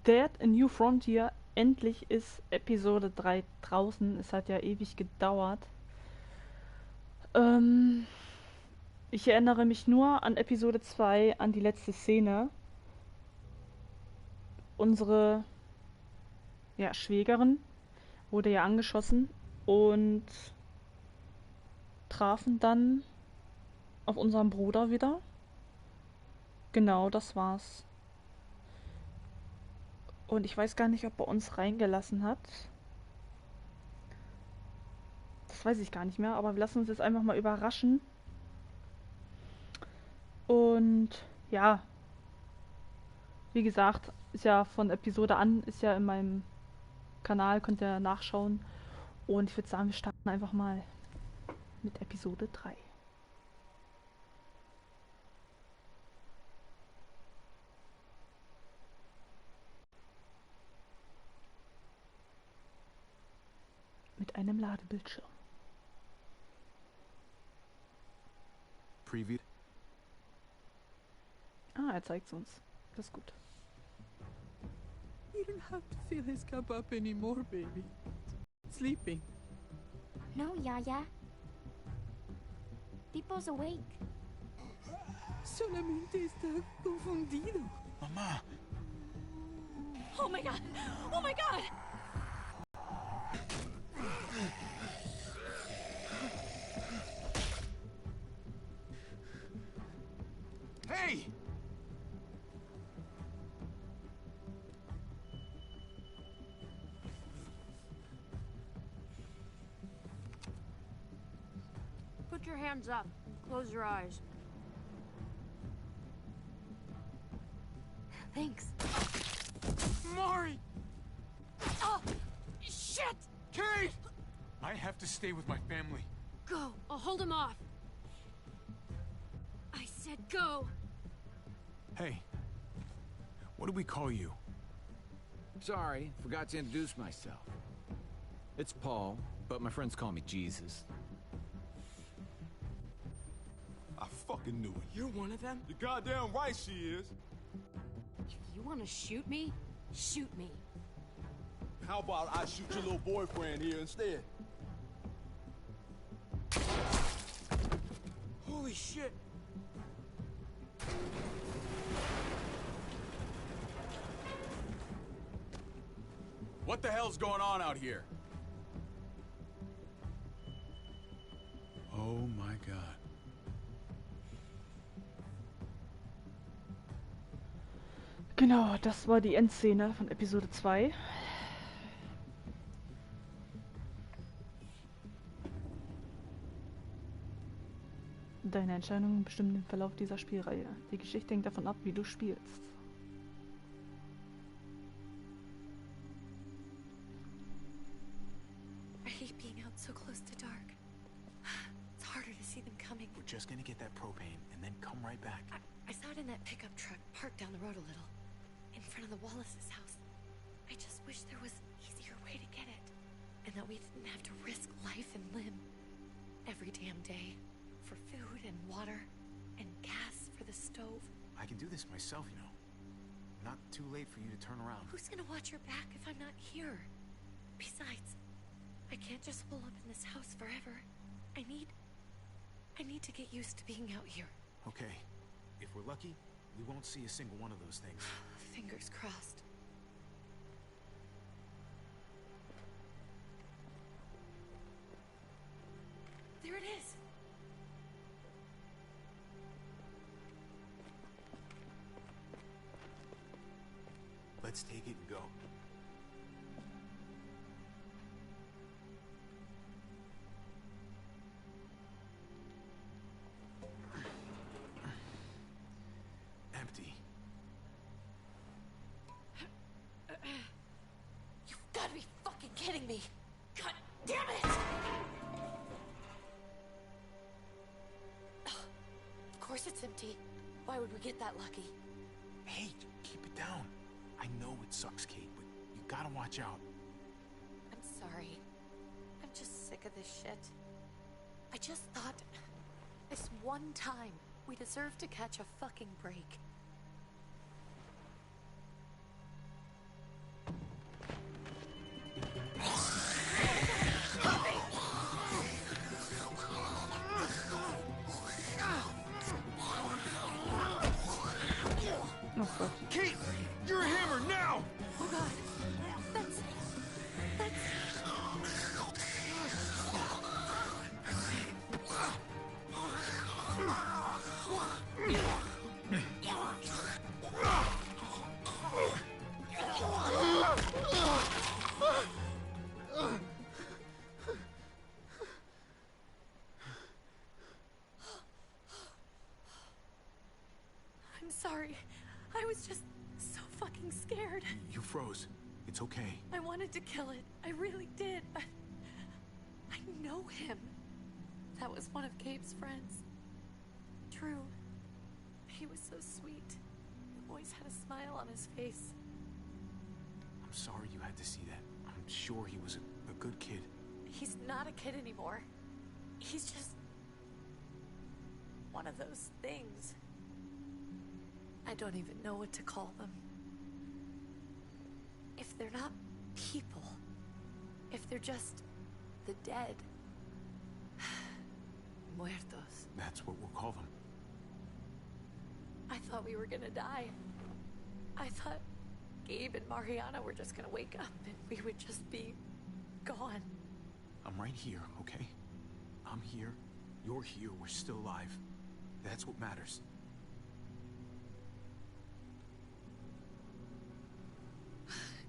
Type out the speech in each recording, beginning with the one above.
Dead A New Frontier. Endlich ist Episode 3 draußen. Es hat ja ewig gedauert. Ich erinnere mich nur an Episode 2, an die letzte Szene. Unsere Schwägerin wurde ja angeschossen und trafen dann auf unseren Bruder wieder. Genau, das war's. Und ich weiß gar nicht, ob er uns reingelassen hat. Das weiß ich gar nicht mehr, aber wir lassen uns jetzt einfach mal überraschen. Und ja, wie gesagt, ist ja von Episode an, ist ja in meinem Kanal, könnt ihr nachschauen. Und ich würde sagen, wir starten einfach mal mit Episode 3. Mit einem Ladebildschirm. Preview. Ah, er zeigt es uns. Das ist gut. You don't have to fill his cup up anymore, baby. Sleeping. No, Yaya. Pipo's awake. Solamente está confundido. Mamá. Oh my god! Oh my god! Hey! Put your hands up. Close your eyes. Thanks. Mari! Oh, shit! Kate! I have to stay with my family. Go. I'll hold him off. I said go. Hey. What do we call you? Sorry, forgot to introduce myself. It's Paul, but my friends call me Jesus. I fucking knew it. You're one of them? You're goddamn right she is. If you want to shoot me, shoot me. How about I shoot your little boyfriend here instead? Holy shit. What the hell's going on out here? Oh my god. Genau, das war die Endszene von Episode 2. Deine Entscheidungen bestimmen den Verlauf dieser Spielreihe. Die Geschichte hängt davon ab, wie du spielst. I hate being out so close to dark. It's harder to see them coming. We're just gonna get that propane and then come right back. I saw it in that pickup truck parked down the road a little, in front of the Wallace's house. I just wish there was an easier way to get it, and that we didn't have to risk life and limb every damn day for food and water and gas for the stove. I can do this myself, you know. Not too late for you to turn around. Who's gonna watch your back if I'm not here? Besides, I can't just hole up in this house forever. I need to get used to being out here. Okay. If we're lucky, we won't see a single one of those things. Fingers crossed. There it is. Let's take it and go. Empty. You've got to be fucking kidding me. God damn it! Of course it's empty. Why would we get that lucky? Hey, keep it down. I know it sucks, Kate, but you gotta watch out. I'm sorry. I'm just sick of this shit. I just thought, this one time, we deserve to catch a fucking break. now! Oh god. That's... I'm sorry. I was just so fucking scared. You froze. It's okay. I wanted to kill it. I really did, but I know him. That was one of Gabe's friends. Drew. He was so sweet. He always had a smile on his face. I'm sorry you had to see that. I'm sure he was a good kid. He's not a kid anymore. He's just one of those things. I don't even know what to call them. If they're not people, if they're just the dead, muertos. That's what we'll call them. I thought we were gonna die. I thought Gabe and Mariana were just gonna wake up and we would just be gone. I'm right here, okay? I'm here. You're here. We're still alive. That's what matters.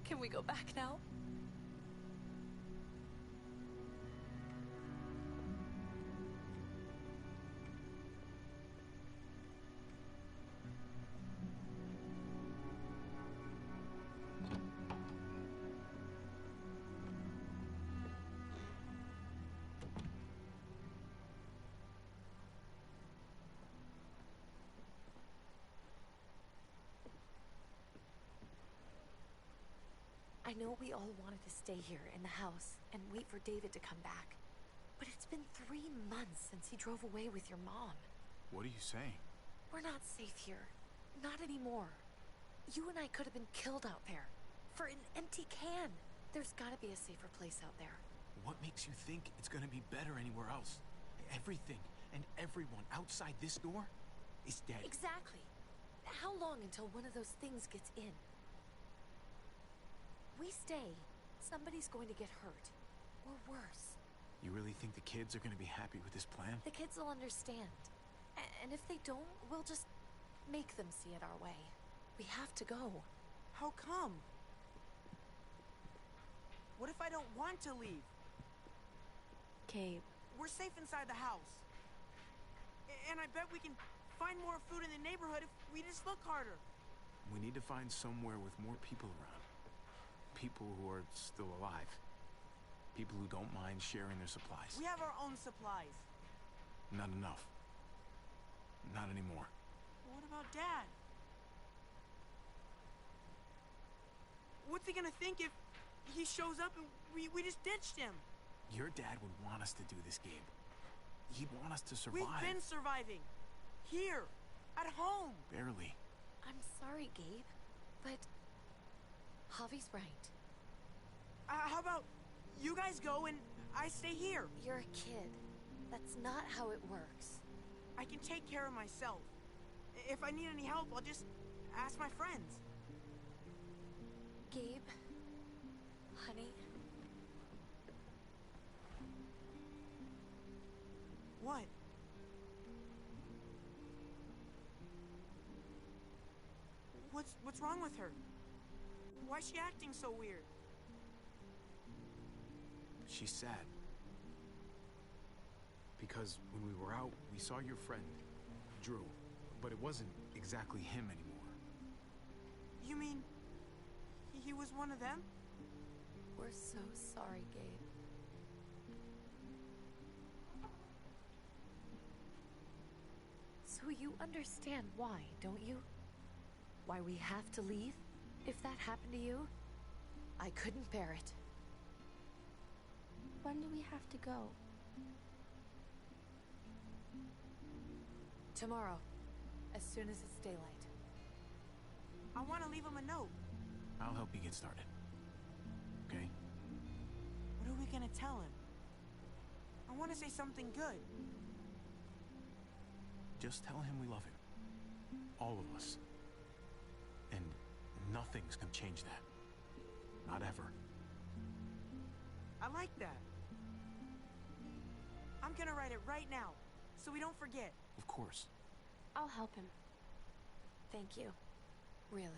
Can we go back now? I know we all wanted to stay here in the house and wait for David to come back. But it's been 3 months since he drove away with your mom. What are you saying? We're not safe here. Not anymore. You and I could have been killed out there. For an empty can. There's gotta be a safer place out there. What makes you think it's gonna be better anywhere else? Everything and everyone outside this door is dead. Exactly. How long until one of those things gets in? We stay, somebody's going to get hurt. Or worse. You really think the kids are gonna be happy with this plan? The kids will understand. And if they don't, we'll just make them see it our way. We have to go. How come? What if I don't want to leave? Gabe. We're safe inside the house. And I bet we can find more food in the neighborhood if we just look harder. We need to find somewhere with more people around. People who are still alive. People who don't mind sharing their supplies. We have our own supplies. Not enough. Not anymore. What about Dad? What's he gonna think if he shows up and we just ditched him? Your dad would want us to do this, Gabe. He'd want us to survive. We've been surviving. Here. At home. Barely. I'm sorry, Gabe. But Javi's right. How about you guys go and I stay here? You're a kid. That's not how it works. I can take care of myself. If I need any help, I'll just ask my friends. Gabe, honey. What? What's wrong with her? Why is she acting so weird? She's sad. Because when we were out, we saw your friend, Drew. But it wasn't exactly him anymore. You mean he was one of them? We're so sorry, Gabe. So you understand why, don't you? Why we have to leave? If that happened to you, I couldn't bear it. When do we have to go? Tomorrow, as soon as it's daylight. I want to leave him a note. I'll help you get started. Okay? What are we gonna tell him? I want to say something good. Just tell him we love him. All of us. And Nothing's gonna change that. Not ever. I like that. I'm gonna write it right now, so we don't forget. Of course. I'll help him. Thank you. Really.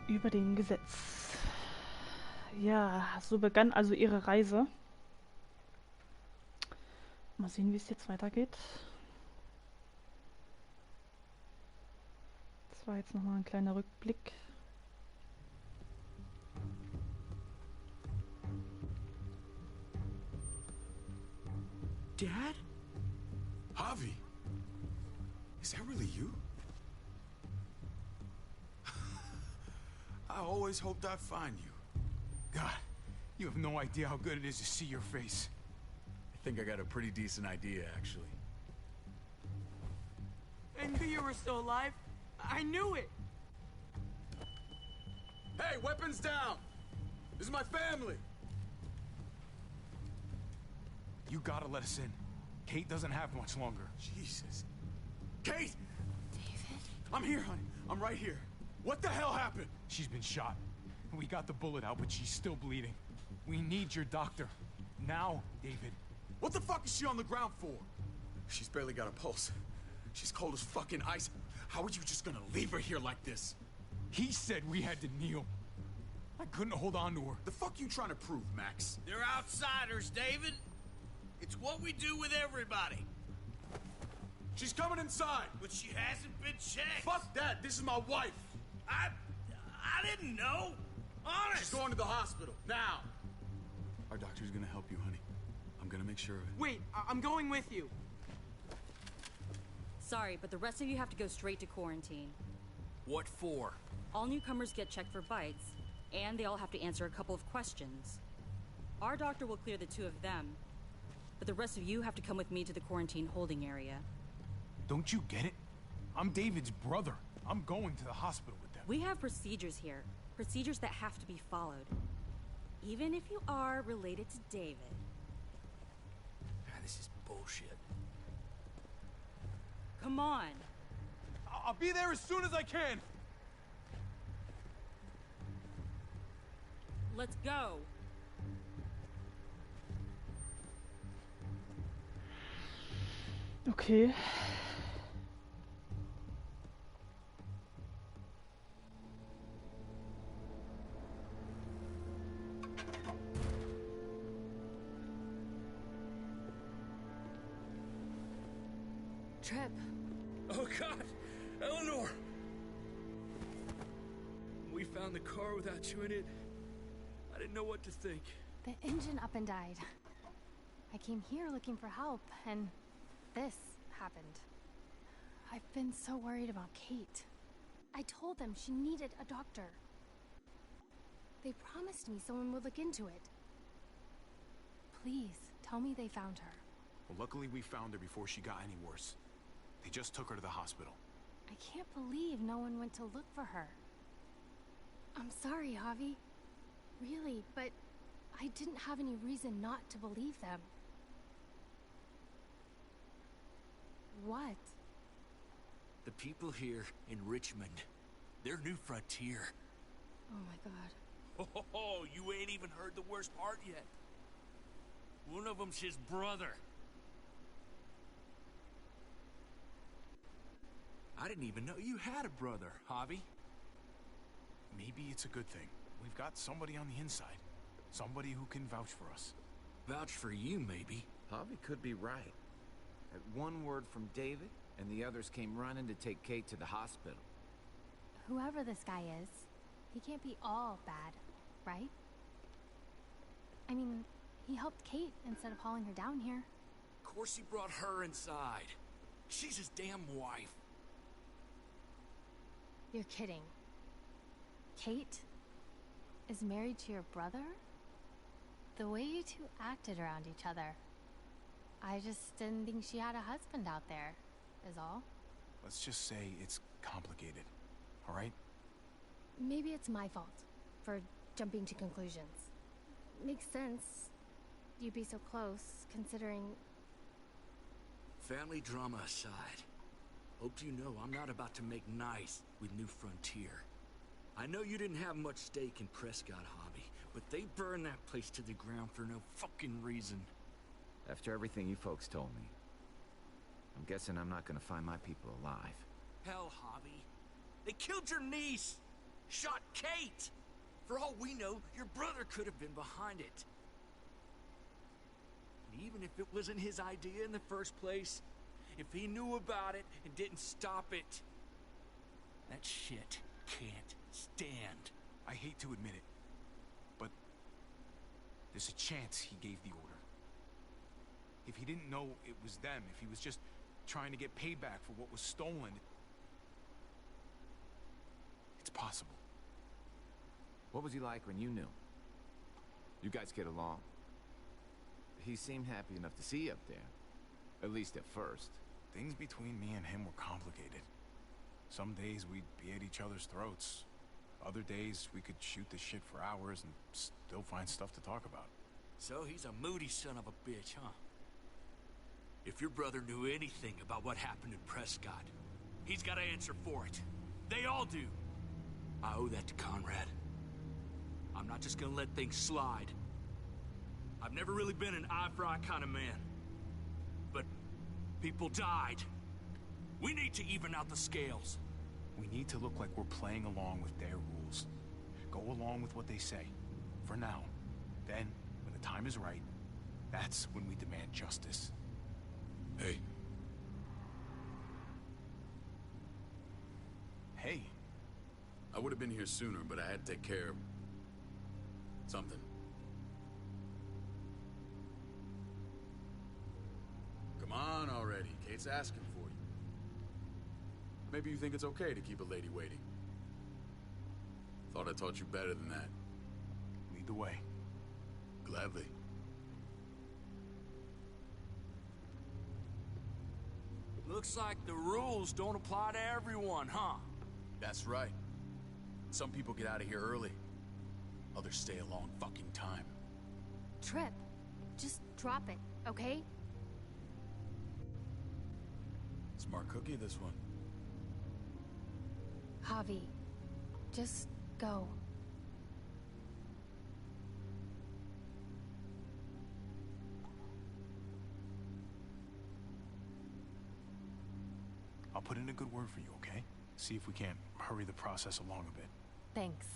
Über dem Gesetz. Ja, so begann also ihre Reise. Mal sehen, wie es jetzt weitergeht. Das war jetzt nochmal ein kleiner Rückblick. Dad? Javi? Is that really you? I always hoped I'd find you. God, you have no idea how good it is to see your face. I think I got a pretty decent idea, actually. I knew you were still alive. I knew it. Hey, weapons down! This is my family! You gotta let us in. Kate doesn't have much longer. Jesus. Kate! David? I'm here, honey. I'm right here. What the hell happened? She's been shot. We got the bullet out, but she's still bleeding. We need your doctor. Now, David. What the fuck is she on the ground for? She's barely got a pulse. She's cold as fucking ice. How are you just gonna leave her here like this? He said we had to kneel. I couldn't hold on to her. The fuck you trying to prove, Max? They're outsiders, David. It's what we do with everybody. She's coming inside. But she hasn't been checked. Fuck that. This is my wife. I didn't know. Honest. She's going to the hospital. Now. Our doctor's gonna help you, honey. I'm gonna make sure of it. Wait, I'm going with you. Sorry, but the rest of you have to go straight to quarantine. What for? All newcomers get checked for bites, and they all have to answer a couple of questions. Our doctor will clear the two of them, but the rest of you have to come with me to the quarantine holding area. Don't you get it? I'm David's brother. I'm going to the hospital with them. We have procedures here, procedures that have to be followed. Even if you are related to David. This is bullshit. Come on. I'll be there as soon as I can. Let's go. Okay. Trip. Oh, God. Eleanor! We found the car without you in it. I didn't know what to think. The engine up and died. I came here looking for help, and this happened. I've been so worried about Kate. I told them she needed a doctor. They promised me someone would look into it. Please, tell me they found her. Well, luckily we found her before she got any worse. They just took her to the hospital. I can't believe no one went to look for her. I'm sorry, Javi. Really, but I didn't have any reason not to believe them. What? The people here in Richmond, their new frontier. Oh my god. Oh, you ain't even heard the worst part yet. One of them's his brother. I didn't even know you had a brother, Javi. Maybe it's a good thing. We've got somebody on the inside. Somebody who can vouch for us. Vouch for you, maybe. Javi could be right. At one word from David, and the others came running to take Kate to the hospital. Whoever this guy is, he can't be all bad, right? I mean, he helped Kate instead of hauling her down here. Of course he brought her inside. She's his damn wife. You're kidding. Kate is married to your brother? The way you two acted around each other. I just didn't think she had a husband out there, is all. Let's just say it's complicated, all right? Maybe it's my fault for jumping to conclusions. Makes sense. You'd be so close, considering... Family drama aside, hope you know I'm not about to make nice with New Frontier. I know you didn't have much stake in Prescott, Hobby, but they burned that place to the ground for no fucking reason. After everything you folks told me, I'm guessing I'm not gonna find my people alive. Hell, Hobby. They killed your niece! Shot Kate! For all we know, your brother could have been behind it. And even if it wasn't his idea in the first place, if he knew about it and didn't stop it, that shit can't stand. I hate to admit it, but there's a chance he gave the order. If he didn't know it was them, if he was just trying to get payback for what was stolen, it's possible. What was he like when you knew? You guys get along? He seemed happy enough to see you up there. At least at first. Things between me and him were complicated. Some days we'd be at each other's throats. Other days we could shoot the shit for hours and still find stuff to talk about. So he's a moody son of a bitch, huh? If your brother knew anything about what happened in Prescott, he's got to answer for it. They all do. I owe that to Conrad. I'm not just gonna let things slide. I've never really been an eye-for-eye kind of man. But people died. We need to even out the scales. We need to look like we're playing along with their rules. Go along with what they say. For now. Then, when the time is right, that's when we demand justice. Hey. Hey. I would have been here sooner, but I had to take care of something. Come on already. Kate's asking for you. Maybe you think it's okay to keep a lady waiting. Thought I taught you better than that. Lead the way. Gladly. Looks like the rules don't apply to everyone, huh? That's right. Some people get out of here early. Others stay a long fucking time. Trip, just drop it, okay? Smart cookie, this one. Javi, just go. I'll put in a good word for you, okay? See if we can't hurry the process along a bit. Thanks.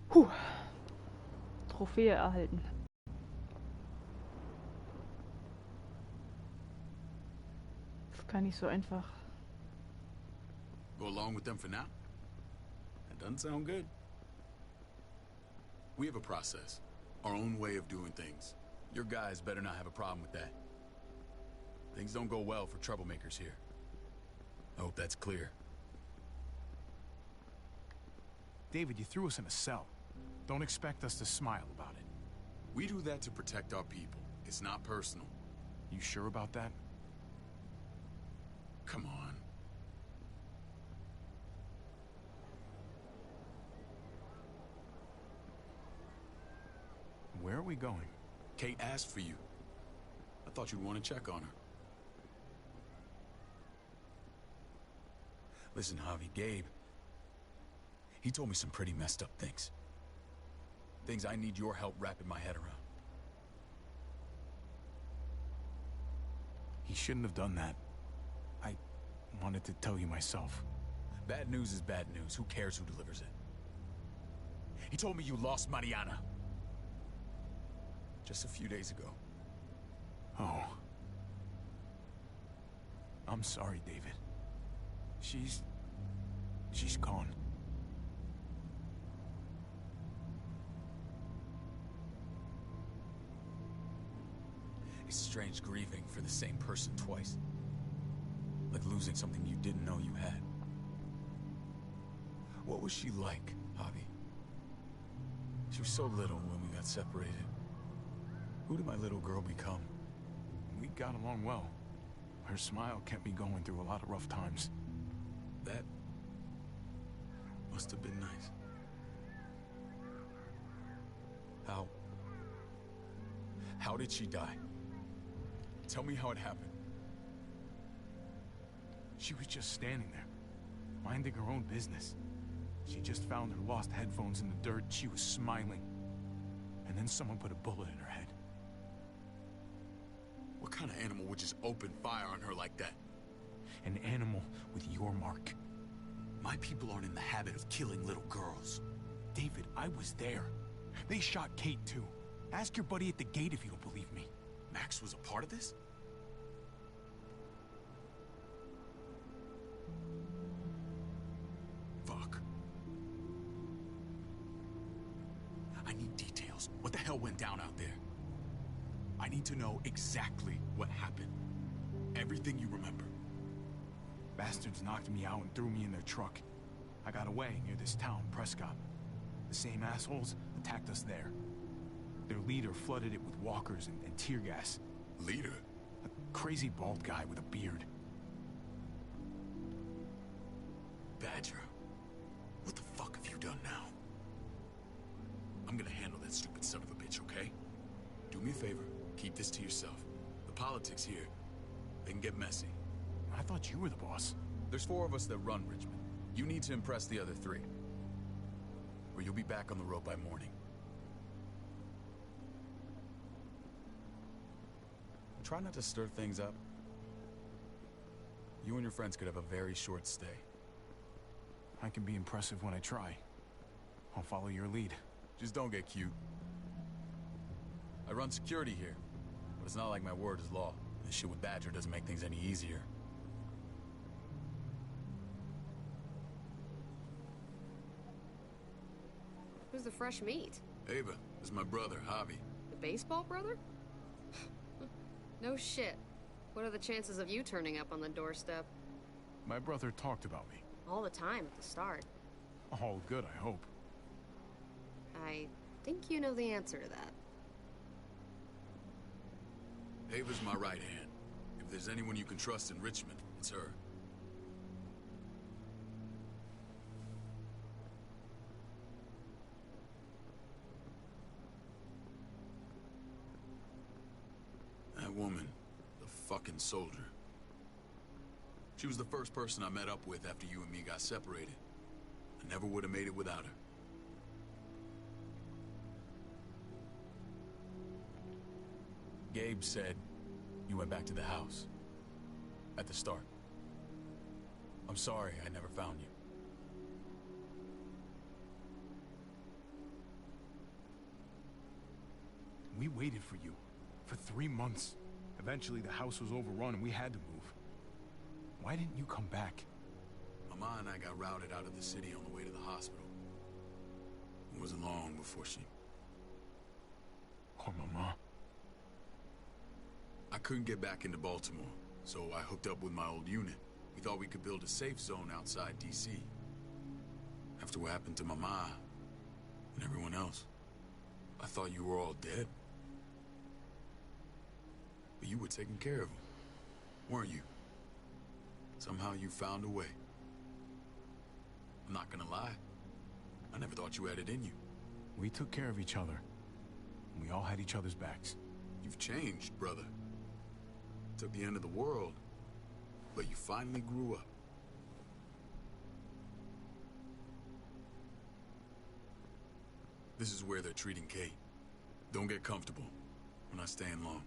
Puh. Trophäe erhalten. Das ist gar nicht so einfach. Go along with them for now? That doesn't sound good. We have a process, our own way of doing things. Your guys better not have a problem with that. Things don't go well for troublemakers here. I hope that's clear. David, you threw us in a cell. Don't expect us to smile about it. We do that to protect our people. It's not personal. You sure about that? Come on. Where are we going? Kate asked for you. I thought you'd want to check on her. Listen, Javi, Gabe, he told me some pretty messed up things. Things I need your help wrapping my head around. He shouldn't have done that. I wanted to tell you myself. Bad news is bad news. Who cares who delivers it? He told me you lost Mariana. Just a few days ago. Oh. I'm sorry, David. She's gone. It's strange grieving for the same person twice. Like losing something you didn't know you had. What was she like, Javi? She was so little when we got separated. Who did my little girl become? We got along well. Her smile kept me going through a lot of rough times. That must have been nice. How did she die? Tell me how it happened. She was just standing there, minding her own business. She just found her lost headphones in the dirt. She was smiling. And then someone put a bullet in her head. What kind of animal would just open fire on her like that? An animal with your mark. My people aren't in the habit of killing little girls. David, I was there. They shot Kate too. Ask your buddy at the gate if you don't believe me. Max was a part of this? Fuck. I need details. What the hell went down out there? I need to know exactly what happened. Everything you remember. Bastards knocked me out and threw me in their truck. I got away near this town, Prescott. The same assholes attacked us there. Their leader flooded it with walkers and tear gas. Leader? A crazy bald guy with a beard. Badger, what the fuck have you done now? I'm gonna handle that stupid son of a bitch, okay? Do me a favor, keep this to yourself. The politics here, they can get messy. I thought you were the boss. There's 4 of us that run Richmond. You need to impress the other 3. Or you'll be back on the road by morning. Try not to stir things up. You and your friends could have a very short stay. I can be impressive when I try. I'll follow your lead. Just don't get cute. I run security here, but it's not like my word is law. This shit with Badger doesn't make things any easier. Who's the fresh meat? Ava, this is my brother, Javi. The baseball brother? No shit. What are the chances of you turning up on the doorstep? My brother talked about me. All the time at the start. All good, I hope. I think you know the answer to that. Ava's my right hand. If there's anyone you can trust in Richmond, it's her. That woman, the fucking soldier. She was the first person I met up with after you and me got separated. I never would have made it without her. Gabe said you went back to the house. At the start. I'm sorry I never found you. We waited for you. For 3 months. Eventually the house was overrun and we had to move. Why didn't you come back? My Mama and I got routed out of the city on the way to the hospital. It wasn't long before she... Poor Mama. I couldn't get back into Baltimore, so I hooked up with my old unit. We thought we could build a safe zone outside D.C. After what happened to Mama and everyone else, I thought you were all dead. But you were taking care of them, weren't you? Somehow you found a way. I'm not gonna lie. I never thought you had it in you. We took care of each other. And we all had each other's backs. You've changed, brother. Took the end of the world, but you finally grew up. This is where they're treating Kate. Don't get comfortable. We're not staying long.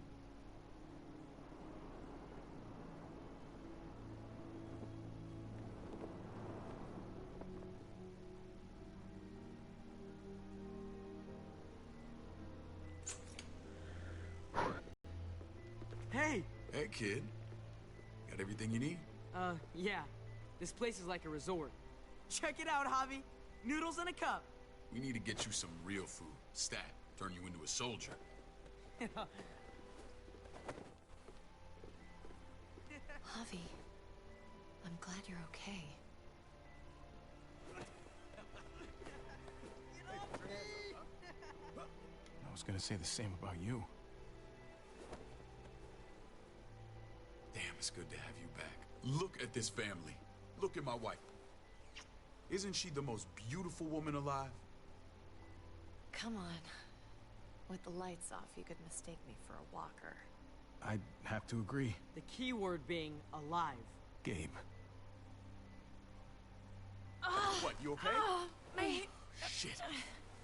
Hey! Hey, kid. Got everything you need? Yeah. This place is like a resort. Check it out, Javi. Noodles in a cup. We need to get you some real food. Stat. Turn you into a soldier. Javi, I'm glad you're okay. I was gonna say the same about you. Damn, it's good to have you back. Look at this family. Look at my wife. Isn't she the most beautiful woman alive? Come on. With the lights off, you could mistake me for a walker. I'd have to agree. The key word being alive. Gabe. What, you okay? My... Shit.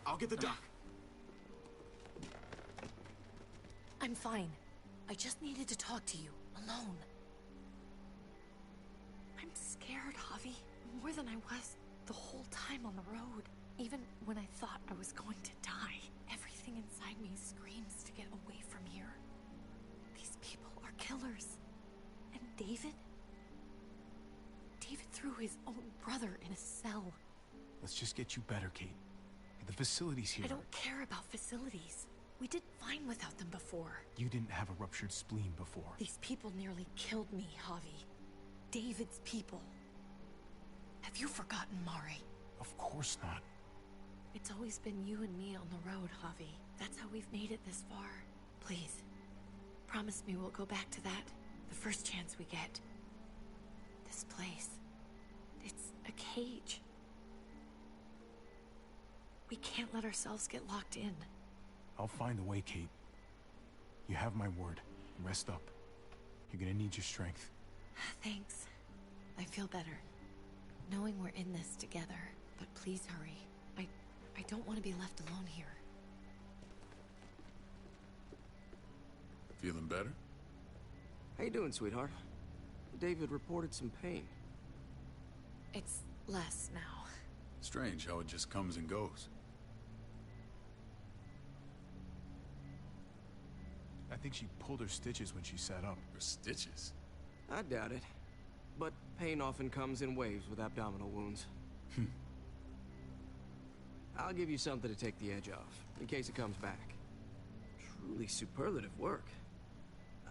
I'll get the doc. I'm fine. I just needed to talk to you, alone. I'm scared, Javi. More than I was the whole time on the road. Even when I thought I was going to die. Everything inside me screams to get away from here. These people are killers. And David? David threw his own brother in a cell. Let's just get you better, Kate. The facilities here... I don't care about facilities. We did fine without them before. You didn't have a ruptured spleen before. These people nearly killed me, Javi. David's people. Have you forgotten, Mari? Of course not. It's always been you and me on the road, Javi. That's how we've made it this far. Please, promise me we'll go back to that the first chance we get. This place, it's a cage. We can't let ourselves get locked in. I'll find a way, Kate. You have my word. Rest up. You're gonna need your strength. Thanks. I feel better. Knowing we're in this together. But please hurry. I don't want to be left alone here. Feeling better? How you doing, sweetheart? David reported some pain. It's less now. Strange how it just comes and goes. I think she pulled her stitches when she sat up. Her stitches? I doubt it. But pain often comes in waves with abdominal wounds. I'll give you something to take the edge off, in case it comes back. Truly superlative work.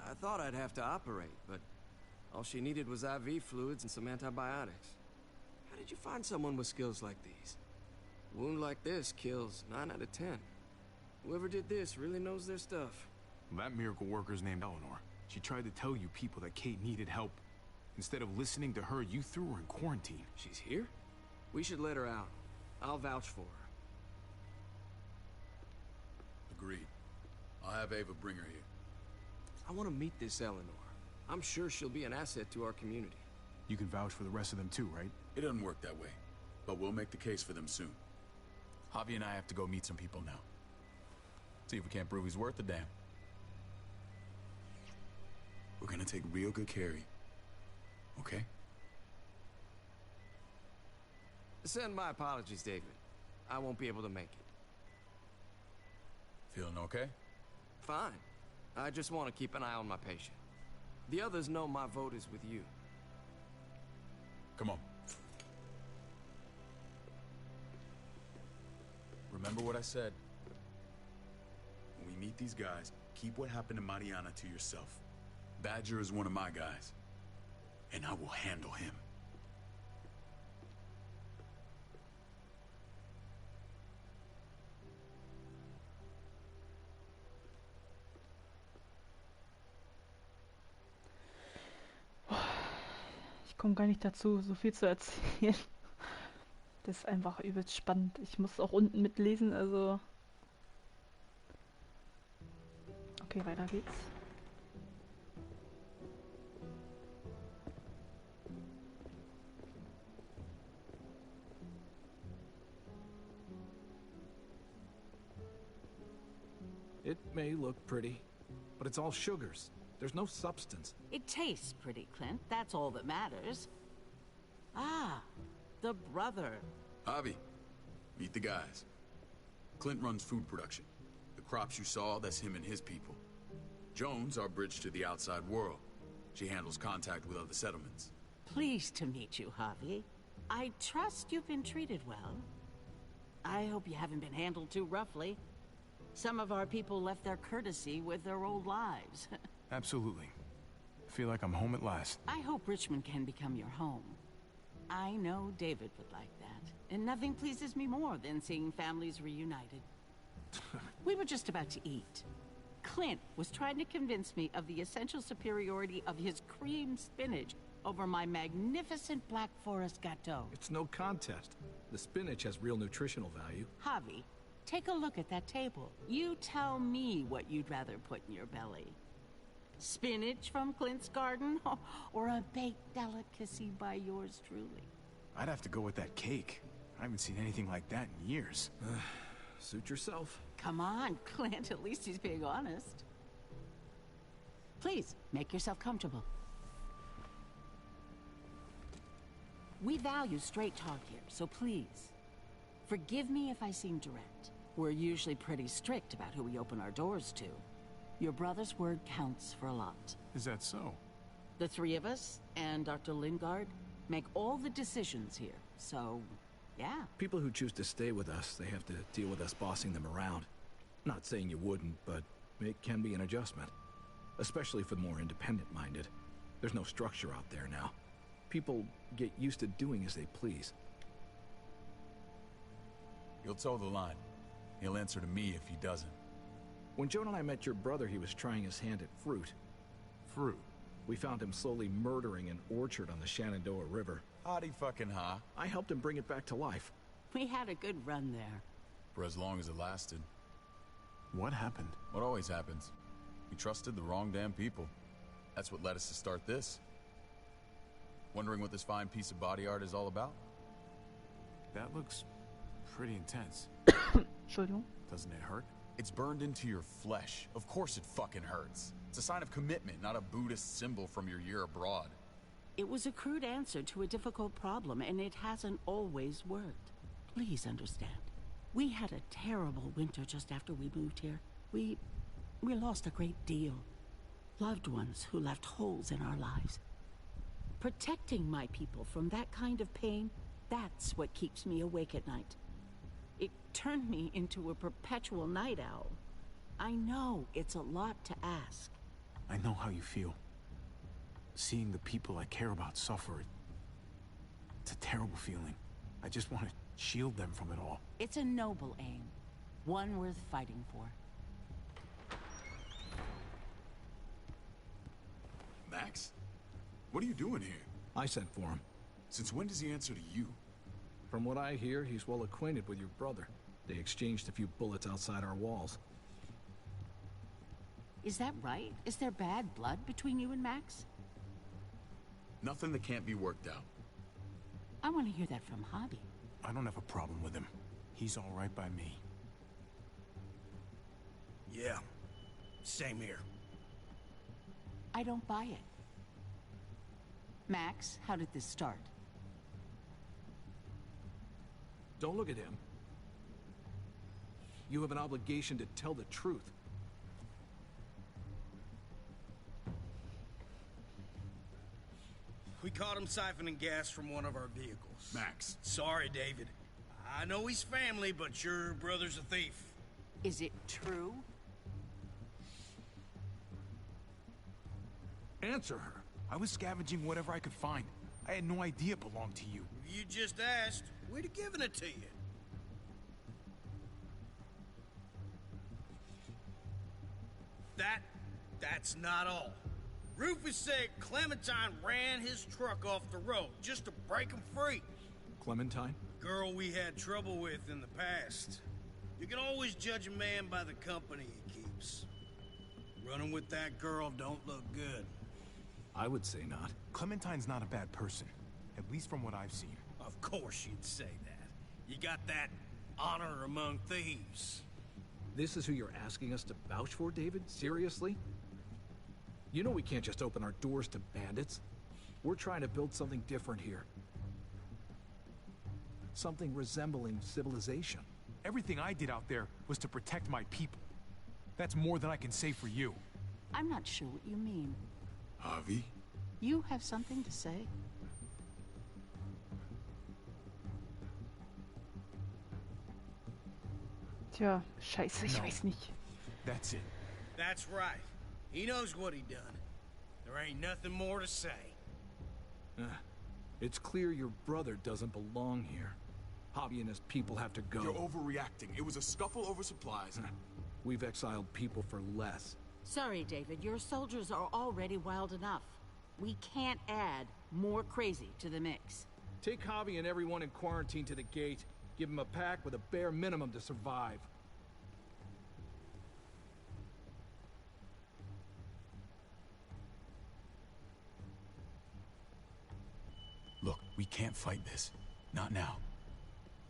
I thought I'd have to operate, but all she needed was IV fluids and some antibiotics. How did you find someone with skills like these? A wound like this kills 9 out of 10. Whoever did this really knows their stuff. That miracle worker's named Eleanor. She tried to tell you people that Kate needed help. Instead of listening to her, you threw her in quarantine. She's here? We should let her out. I'll vouch for her. Agreed. I'll have Ava bring her here. I want to meet this Eleanor. I'm sure she'll be an asset to our community. You can vouch for the rest of them too, right? It doesn't work that way, but we'll make the case for them soon. Javi and I have to go meet some people now. See if we can't prove he's worth a damn. We're gonna take real good care of you. Okay? Send my apologies, David. I won't be able to make it. Feeling okay? Fine. I just want to keep an eye on my patient. The others know my vote is with you. Come on. Remember what I said. When we meet these guys, keep what happened to Mariana to yourself. Badger is one of my guys, and I will handle him. Ich komme gar nicht dazu, so viel zu erzählen. Das ist einfach übelst spannend. Ich muss auch unten mitlesen, also... Okay, weiter geht's. It may look pretty, but it's all sugars. There's no substance. It tastes pretty, Clint. That's all that matters. Ah, the brother. Javi, meet the guys. Clint runs food production. The crops you saw, that's him and his people. Jones, our bridge to the outside world. She handles contact with other settlements. Pleased to meet you, Javi. I trust you've been treated well. I hope you haven't been handled too roughly. Some of our people left their courtesy with their old lives. Absolutely. I feel like I'm home at last. I hope Richmond can become your home. I know David would like that. And nothing pleases me more than seeing families reunited. We were just about to eat. Clint was trying to convince me of the essential superiority of his cream spinach over my magnificent Black Forest gâteau. It's no contest. The spinach has real nutritional value. Javi, take a look at that table. You tell me what you'd rather put in your belly. Spinach from Clint's garden, or a baked delicacy by yours truly? I'd have to go with that cake. I haven't seen anything like that in years. Suit yourself. Come on, Clint, at least he's being honest. Please, make yourself comfortable. We value straight talk here, so please, forgive me if I seem direct. We're usually pretty strict about who we open our doors to. Your brother's word counts for a lot. Is that so? The three of us, and Dr. Lingard, make all the decisions here, so, yeah. People who choose to stay with us, they have to deal with us bossing them around. Not saying you wouldn't, but it can be an adjustment. Especially for the more independent-minded. There's no structure out there now. People get used to doing as they please. You'll toe the line. He'll answer to me if he doesn't. When Joan and I met your brother, he was trying his hand at fruit. Fruit? We found him slowly murdering an orchard on the Shenandoah River. Howdy fucking ha. I helped him bring it back to life. We had a good run there. For as long as it lasted. What happened? What always happens. We trusted the wrong damn people. That's what led us to start this. Wondering what this fine piece of body art is all about? That looks pretty intense. Entschuldigung. Doesn't it hurt? It's burned into your flesh. Of course it fucking hurts. It's a sign of commitment, not a Buddhist symbol from your year abroad. It was a crude answer to a difficult problem, and it hasn't always worked. Please understand. We had a terrible winter just after we moved here. We lost a great deal. Loved ones who left holes in our lives. Protecting my people from that kind of pain, that's what keeps me awake at night. It turned me into a perpetual night owl. I know it's a lot to ask. I know how you feel. Seeing the people I care about suffer, it's a terrible feeling. I just want to shield them from it all. It's a noble aim. One worth fighting for. Max? What are you doing here? I sent for him. Since when does he answer to you? From what I hear, he's well acquainted with your brother. They exchanged a few bullets outside our walls. Is that right? Is there bad blood between you and Max? Nothing that can't be worked out. I want to hear that from Javi. I don't have a problem with him. He's all right by me. Yeah, same here. I don't buy it. Max, how did this start? Don't look at him. You have an obligation to tell the truth. We caught him siphoning gas from one of our vehicles. Max. Sorry, David. I know he's family, but your brother's a thief. Is it true? Answer her. I was scavenging whatever I could find. I had no idea it belonged to you. If you just asked, we'd have given it to you. That's not all. Rufus said Clementine ran his truck off the road just to break him free. Clementine? Girl we had trouble with in the past. You can always judge a man by the company he keeps. Running with that girl don't look good. I would say not. Clementine's not a bad person, at least from what I've seen. Of course you'd say that. You got that honor among thieves. This is who you're asking us to vouch for, David? Seriously? You know we can't just open our doors to bandits. We're trying to build something different here. Something resembling civilization. Everything I did out there was to protect my people. That's more than I can say for you. I'm not sure what you mean. Javi? You have something to say? Tja, scheiße, ich weiß nicht. That's it. That's right. He knows what he done. There ain't nothing more to say. It's clear your brother doesn't belong here. Javi and his people have to go. You're overreacting. It was a scuffle over supplies. We've exiled people for less. Sorry, David. Your soldiers are already wild enough. We can't add more crazy to the mix. Take Javi and everyone in quarantine to the gate. Give them a pack with a bare minimum to survive. Look, we can't fight this. Not now.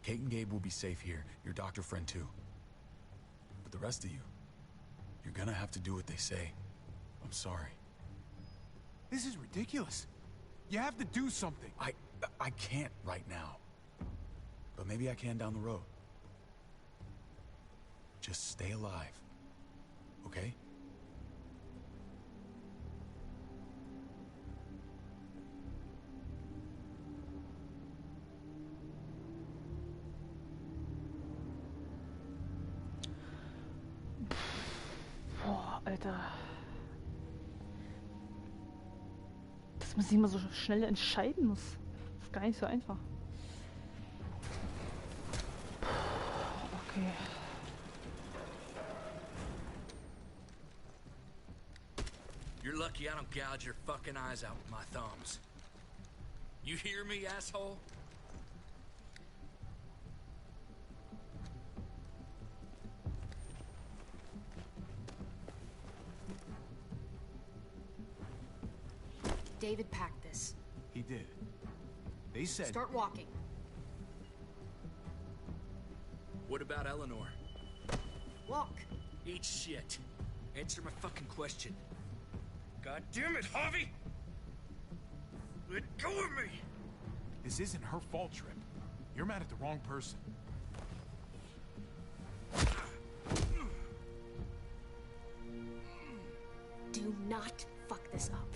Kate and Gabe will be safe here. Your doctor friend too. But the rest of you, you're gonna have to do what they say. I'm sorry. This is ridiculous. You have to do something. I can't right now. But maybe I can down the road. Just stay alive. Okay? Boah, Alter. Dass man sich immer so schnell entscheiden muss. Das ist gar nicht so einfach. Okay. You're lucky I don't gouge your fucking eyes out with my thumbs. You hear me, asshole? David packed this. He did. They said... Start walking. What about Eleanor? Walk. Eat shit. Answer my fucking question. God damn it, Javi! Let go of me! This isn't her fault, Trip. You're mad at the wrong person. Do not fuck this up.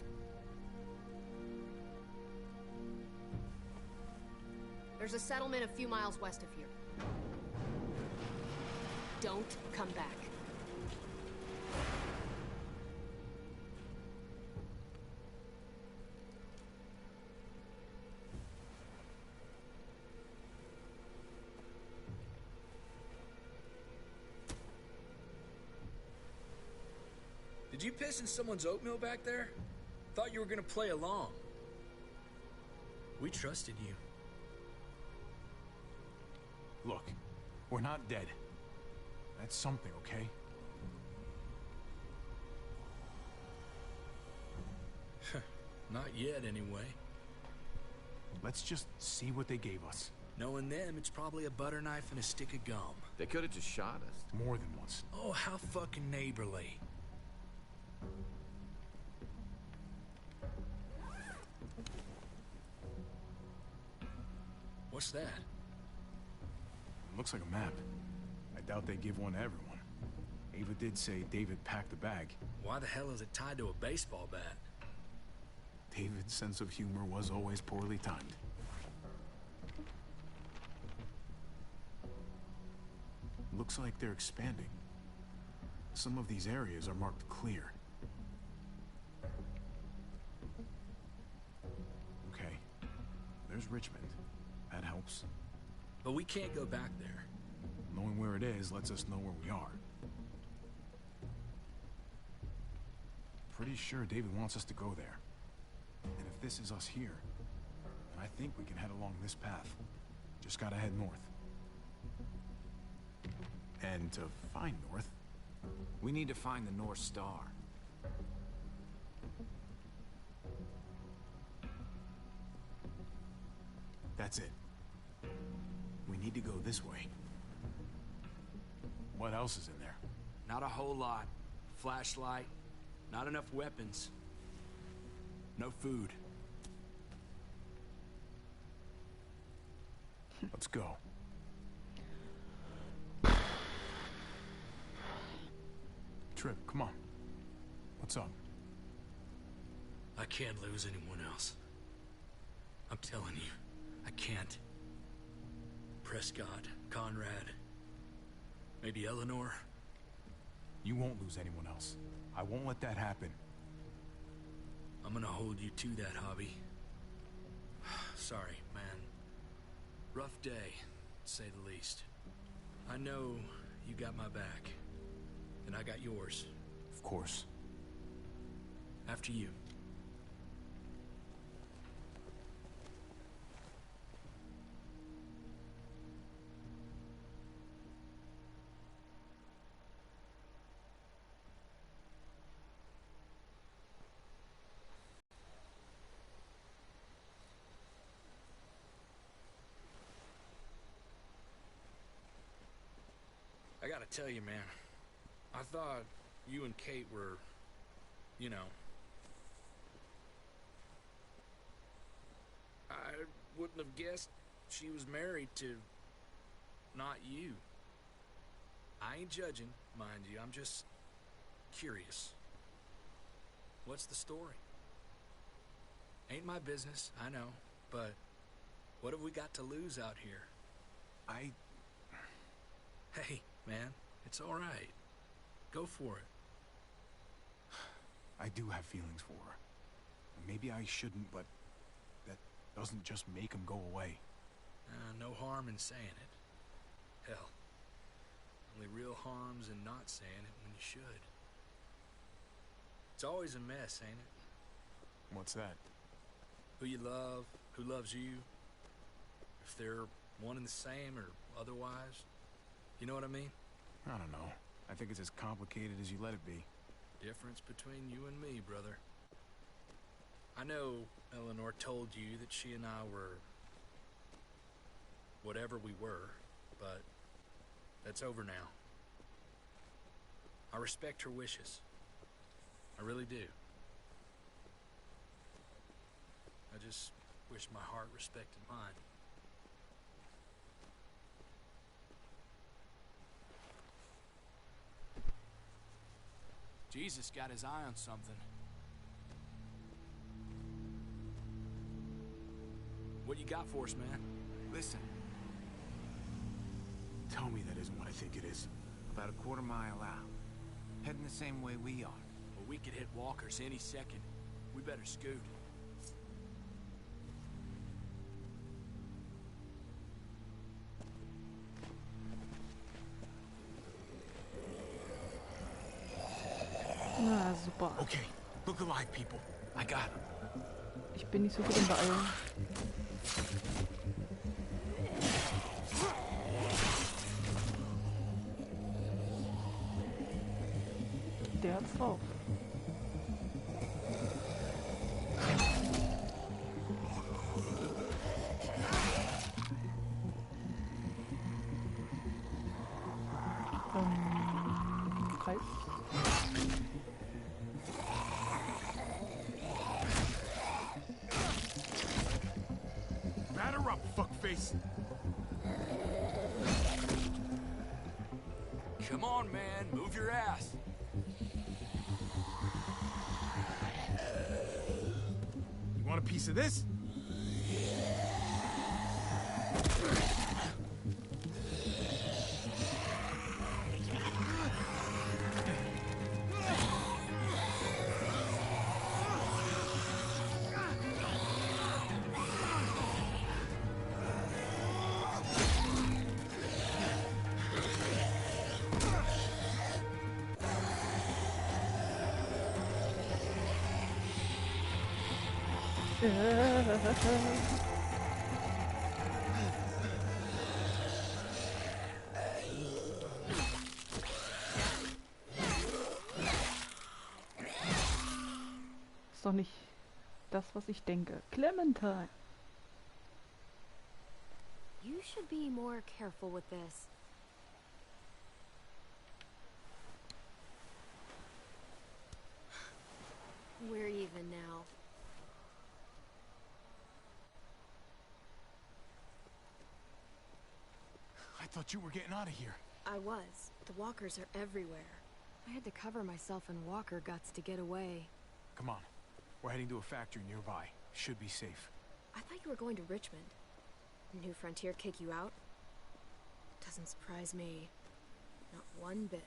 There's a settlement a few miles west of here. Don't come back. Did you piss in someone's oatmeal back there? Thought you were gonna play along. We trusted you. Look, we're not dead. That's something, okay? Not yet, anyway. Let's just see what they gave us. Knowing them, it's probably a butter knife and a stick of gum. They could have just shot us. More than once. Oh, how fucking neighborly. What's that? Looks like a map. I doubt they give one to everyone. Ava did say David packed the bag. Why the hell is it tied to a baseball bat? David's sense of humor was always poorly timed. looks like they're expanding. Some of these areas are marked clear. Okay. There's Richmond. That helps. But we can't go back there. Knowing where it is lets us know where we are. Pretty sure David wants us to go there. And if this is us here, then I think we can head along this path. Just gotta head north. And to find north, we need to find the North Star. That's it. We need to go this way. What else is in there? Not a whole lot. Flashlight, not enough weapons. No food. Let's go. Trip, come on. What's up? I can't lose anyone else. I'm telling you, I can't. Prescott, Conrad, maybe Eleanor. You won't lose anyone else. I won't let that happen. I'm gonna hold you to that, Hobby. Sorry, man. Rough day, to say the least. I know you got my back, and I got yours. Of course. After you. I gotta tell you, man, I thought you and Kate were, you know... I wouldn't have guessed she was married to... not you. I ain't judging, mind you, I'm just... curious. What's the story? Ain't my business, I know, but... what have we got to lose out here? Hey, man, it's all right. Go for it. I do have feelings for her. Maybe I shouldn't, but that doesn't just make them go away. No harm in saying it. Hell, only real harm's in not saying it when you should. It's always a mess, ain't it? What's that? Who you love, who loves you, if they're one and the same or otherwise. You know what I mean? I don't know. I think it's as complicated as you let it be. Difference between you and me, brother. I know Eleanor told you that she and I were... whatever we were, but that's over now. I respect her wishes. I really do. I just wish my heart respected mine. Jesus got his eye on something. What you got for us, man? Listen. Tell me that isn't what I think it is. About a quarter-mile out. Heading the same way we are. Well, we could hit walkers any second. We better scoot. Na, super. Okay, look alive, people. I got him. Ich bin nicht so gut im Beeilen. Der hat's drauf. Kreis. Batter up, fuckface. Come on, man. Move your ass. You want a piece of this? Ist doch nicht das, was ich denke. Clementine. You should be more careful with this. We're even now. I thought you were getting out of here. I was. The walkers are everywhere. I had to cover myself in walker guts to get away. Come on. We're heading to a factory nearby. Should be safe. I thought you were going to Richmond. New Frontier kick you out? Doesn't surprise me. Not one bit.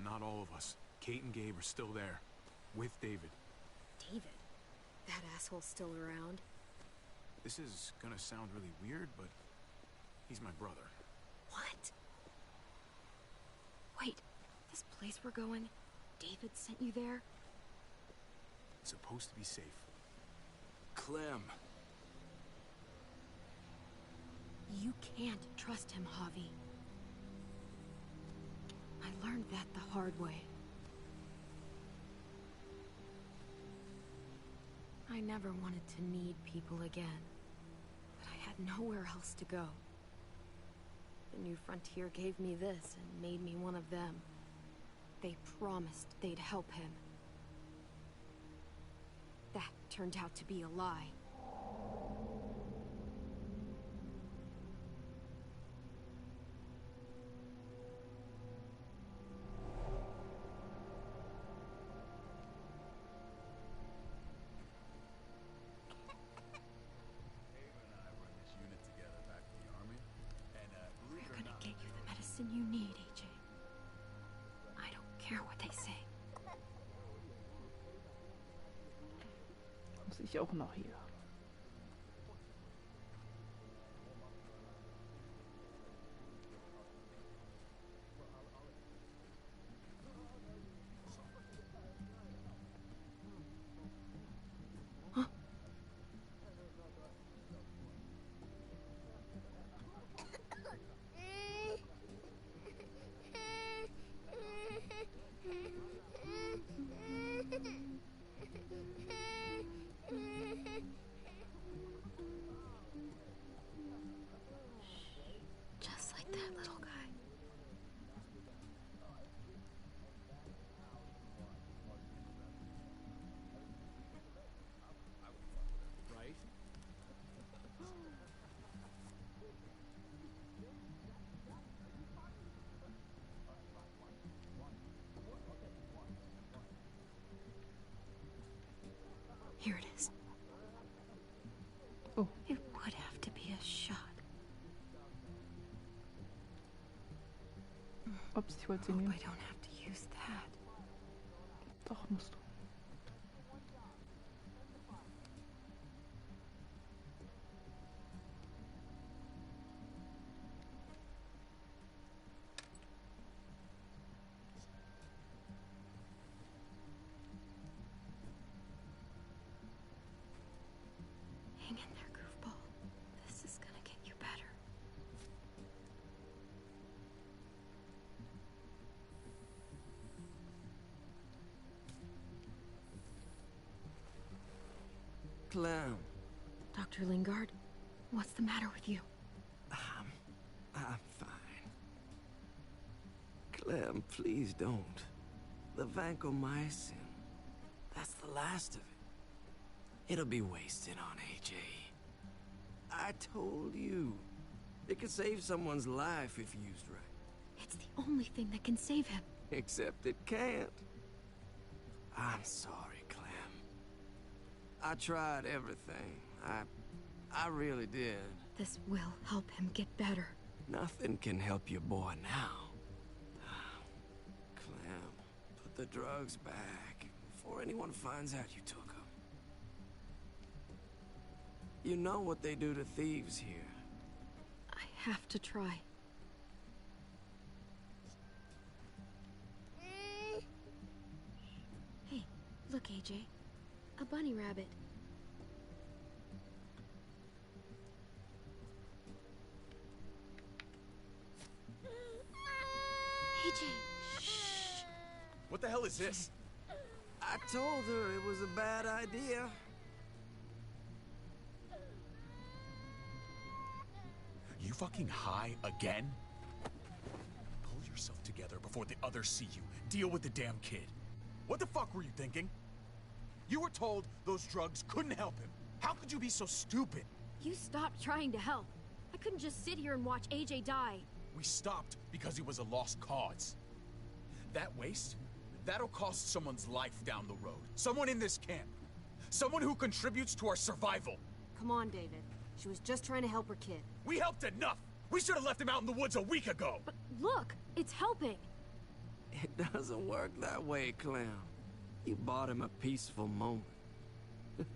Not all of us. Kate and Gabe are still there. With David. David? That asshole's still around? This is gonna sound really weird, but he's my brother. What? Wait, this place we're going, David sent you there? It's supposed to be safe. Clem. You can't trust him, Javi. I learned that the hard way. I never wanted to need people again, but I had nowhere else to go. The New Frontier gave me this and made me one of them. They promised they'd help him. That turned out to be a lie. We're gonna get you the medicine you need, AJ. I don't care what they say. Muss ich auch noch hier. Just like that little guy. Right? Here it is. Oh. It would have to be a shot. Ups, ich wollte sie Hope nehmen. I don't have to use that. Doch, musst du. Hang in there, goofball. This is gonna get you better. Clem. Dr. Lingard, what's the matter with you? I'm fine. Clem, please don't. The vancomycin. That's the last of it. It'll be wasted on AJ. I told you. It could save someone's life if used right. It's the only thing that can save him. Except it can't. I'm sorry, Clem. I tried everything. I really did. This will help him get better. Nothing can help your boy now. Clem, put the drugs back before anyone finds out you took them. You know what they do to thieves here. I have to try. Hey, look, AJ. A bunny rabbit. Shh. What the hell is this? I told her it was a bad idea. You fucking high again? Pull yourself together before the others see you. Deal with the damn kid. What the fuck were you thinking? You were told those drugs couldn't help him. How could you be so stupid? You stopped trying to help. I couldn't just sit here and watch AJ die. We stopped because he was a lost cause. That waste, that'll cost someone's life down the road. Someone in this camp. Someone who contributes to our survival. Come on, David. She was just trying to help her kid. We helped enough! We should have left him out in the woods a week ago! But look, it's helping. It doesn't work that way, Clem. You bought him a peaceful moment.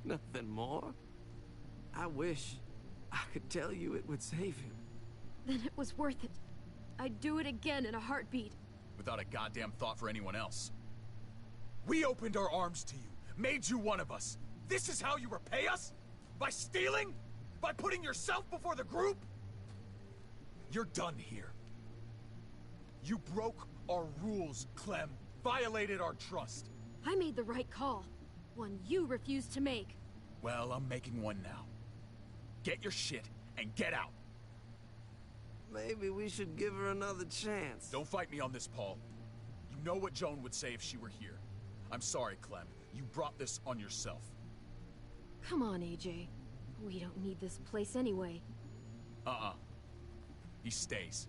Nothing more. I wish I could tell you it would save him. Then it was worth it. I'd do it again in a heartbeat. Without a goddamn thought for anyone else. We opened our arms to you, made you one of us. This is how you repay us? By stealing? By putting yourself before the group? You're done here. You broke our rules, Clem. Violated our trust. I made the right call. One you refused to make. Well, I'm making one now. Get your shit and get out. Maybe we should give her another chance. Don't fight me on this, Paul. You know what Joan would say if she were here. I'm sorry, Clem. You brought this on yourself. Come on, AJ. We don't need this place anyway. He stays.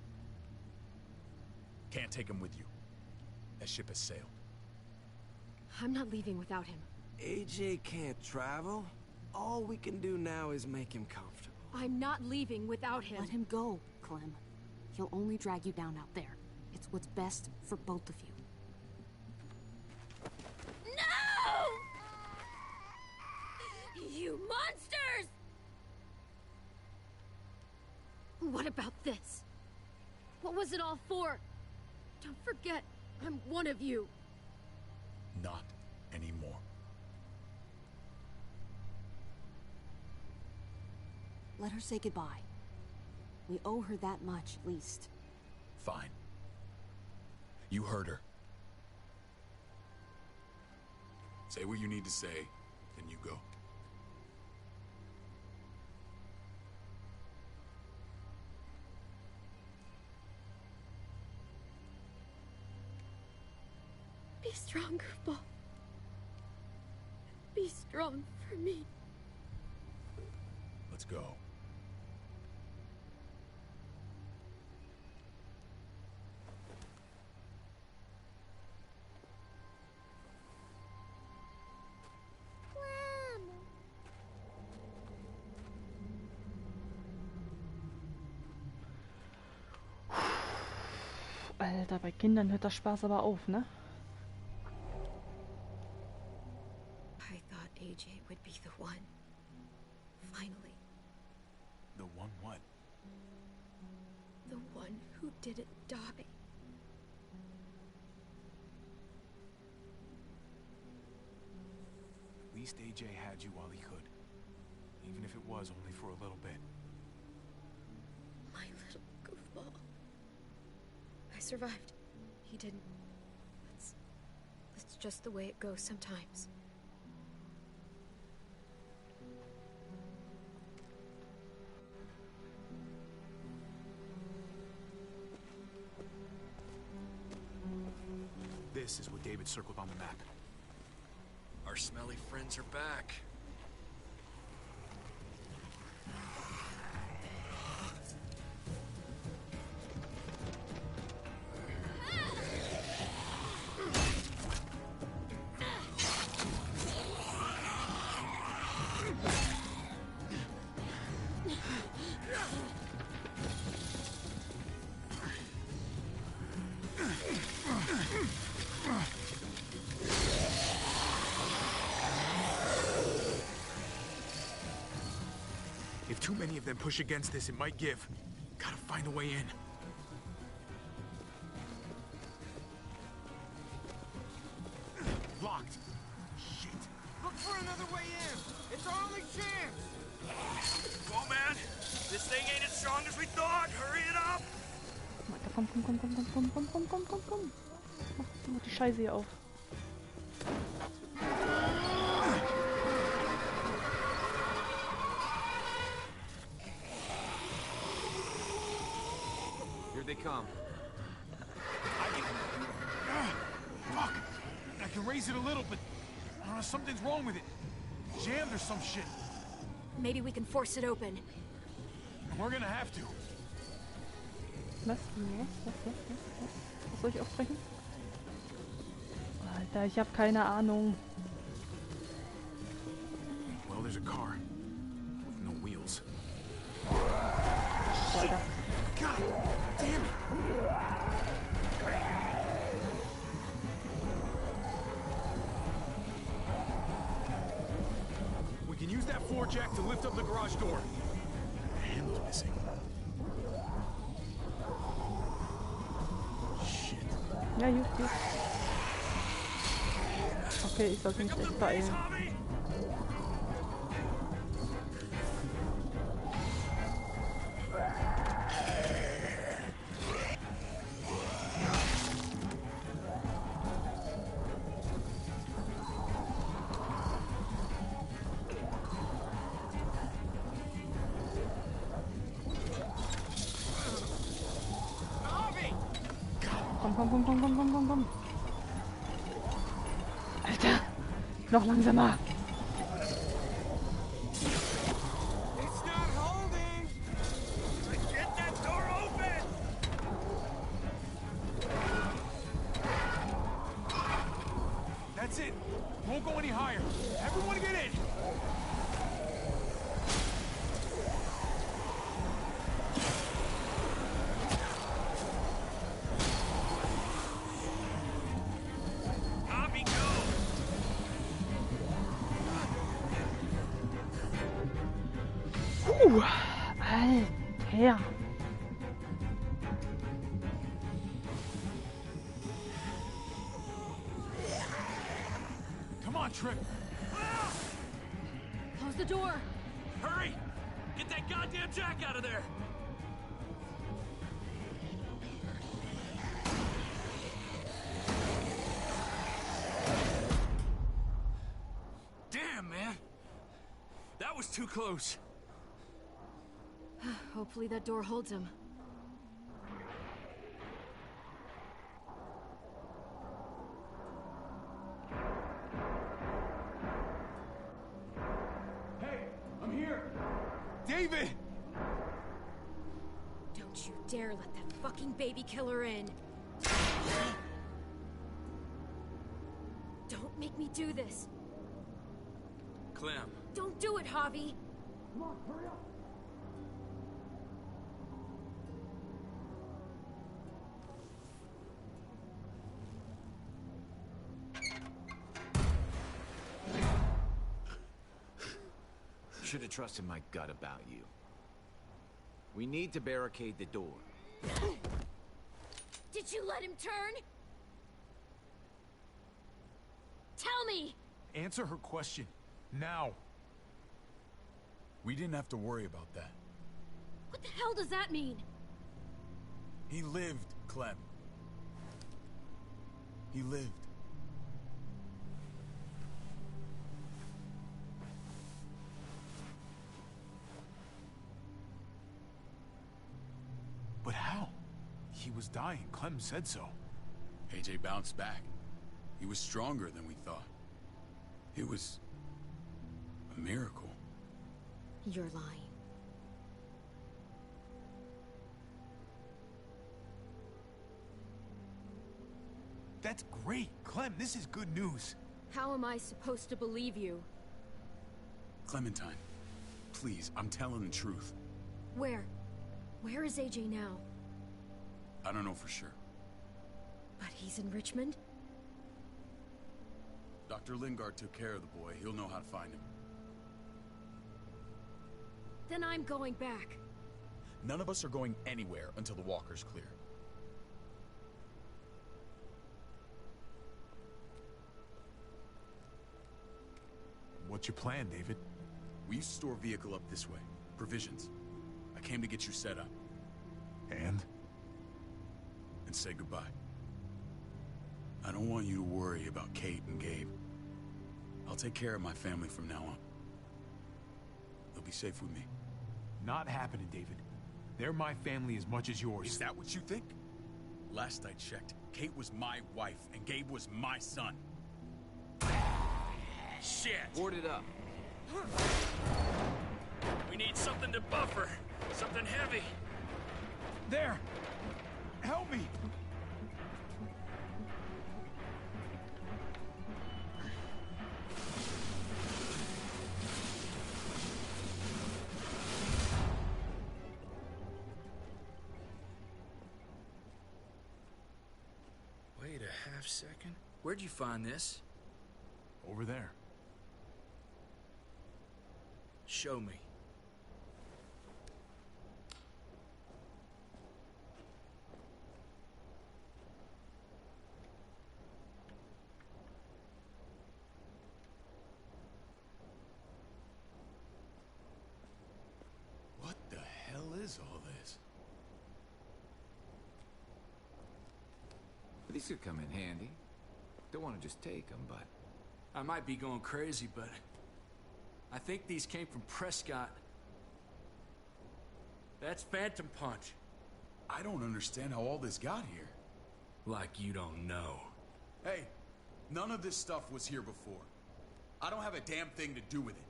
Can't take him with you. That ship has sailed. I'm not leaving without him. AJ can't travel. All we can do now is make him comfortable. I'm not leaving without him. Let him go, Clem. He'll only drag you down out there. It's what's best for both of you. No! You monsters! What about this? What was it all for? Don't forget, I'm one of you. Not anymore. Let her say goodbye. We owe her that much, at least. Fine. You heard her. Say what you need to say, then you go. Be strong, Goofball. Be strong for me. Let's go. Alter, bei Kindern hört der Spaß aber auf, ne? I thought AJ would be the one. Finally. The one what? The one who didn't die. At least AJ had you while he could. Even if it was only for a little bit. My little goofball. I survived. He didn't. That's just the way it goes sometimes. This is what David circled on the map. Our smelly friends are back. If too many of them push against this, it might give. Gotta find a way in. Locked. Shit. Look for another way in. It's our only chance. Come on, man. This thing ain't as strong as we thought. Hurry it up. Da Komm, komm, komm, komm, komm, komm, komm, komm, komm, komm, komm. Mach die Scheiße hier auf. Here they come. Fuck! I can raise it a little, but something's wrong with it. Jammed or some shit. Maybe we can force it open. We're gonna have to. Was soll ich aufbrechen? Alter, ich habe keine Ahnung. Well, there's a car with no wheels. Alter. God damn it! We can use that floor jack to lift up the garage door. The handle's missing. Shit. Ja, gut. Okay, ich sollte mich echt beeilen. Komm. Alter, noch langsamer. It's not holding! Get that door open! That's it. Won't go any higher. Everyone get in! Alter. Come on, Trip. Close the door. Hurry! Get that goddamn jack out of there! Damn, man! That was too close. Hopefully that door holds him. Hey, I'm here. David! Don't you dare let that fucking baby killer in. Don't make me do this. Clem. Don't do it, Javi. Come on, hurry up. Should have trusted my gut about you. We need to barricade the door. Did you let him turn? Tell me! Answer her question. Now. We didn't have to worry about that. What the hell does that mean? He lived, Clem. He lived. But how? He was dying. Clem said so. AJ bounced back. He was stronger than we thought. It was a miracle. You're lying. That's great. Clem, this is good news. How am I supposed to believe you? Clementine, please, I'm telling the truth. Where? Where is AJ now? I don't know for sure. But he's in Richmond? Dr. Lingard took care of the boy. He'll know how to find him. Then I'm going back. None of us are going anywhere until the walker's clear. What's your plan, David? We used to store a vehicle up this way. Provisions. I came to get you set up. And? and say goodbye. I don't want you to worry about Kate and Gabe. I'll take care of my family from now on. They'll be safe with me. Not happening, David. They're my family as much as yours. Is that what you think? Last I checked, Kate was my wife and Gabe was my son. Shit! Board it up. We need something to buffer. Something heavy. There! Help me! Wait a half second. Where'd you find this? Over there. Show me. What the hell is all this? These could come in handy. Don't want to just take them, but... I might be going crazy, but I think these came from Prescott. That's Phantom Punch. I don't understand how all this got here. Like you don't know. Hey, none of this stuff was here before. I don't have a damn thing to do with it.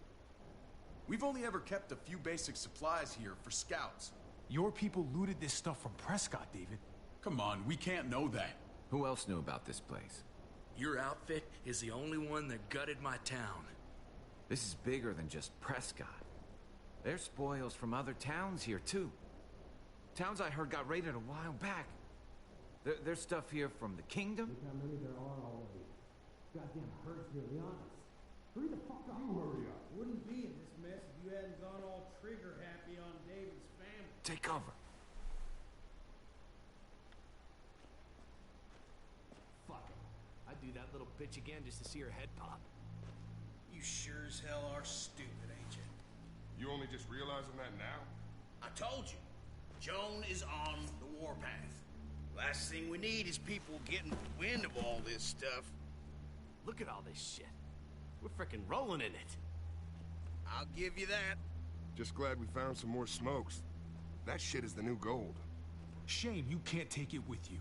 We've only ever kept a few basic supplies here for scouts. Your people looted this stuff from Prescott, David. Come on, we can't know that. Who else knew about this place? Your outfit is the only one that gutted my town. This is bigger than just Prescott. There's spoils from other towns here, too. Towns I heard got raided a while back. There's stuff here from the kingdom. Look how many there are already. Goddamn hurts here, Leonis. Hurry the fuck up. You hurry up. Wouldn't be in this mess if you hadn't gone all trigger happy on David's family. Take cover. Fuck it. I'd do that little bitch again just to see her head pop. You sure as hell are stupid, ain't you? You only just realizing that now? I told you. Joan is on the warpath. Last thing we need is people getting wind of all this stuff. Look at all this shit. We're frickin' rolling in it. I'll give you that. Just glad we found some more smokes. That shit is the new gold. Shame you can't take it with you.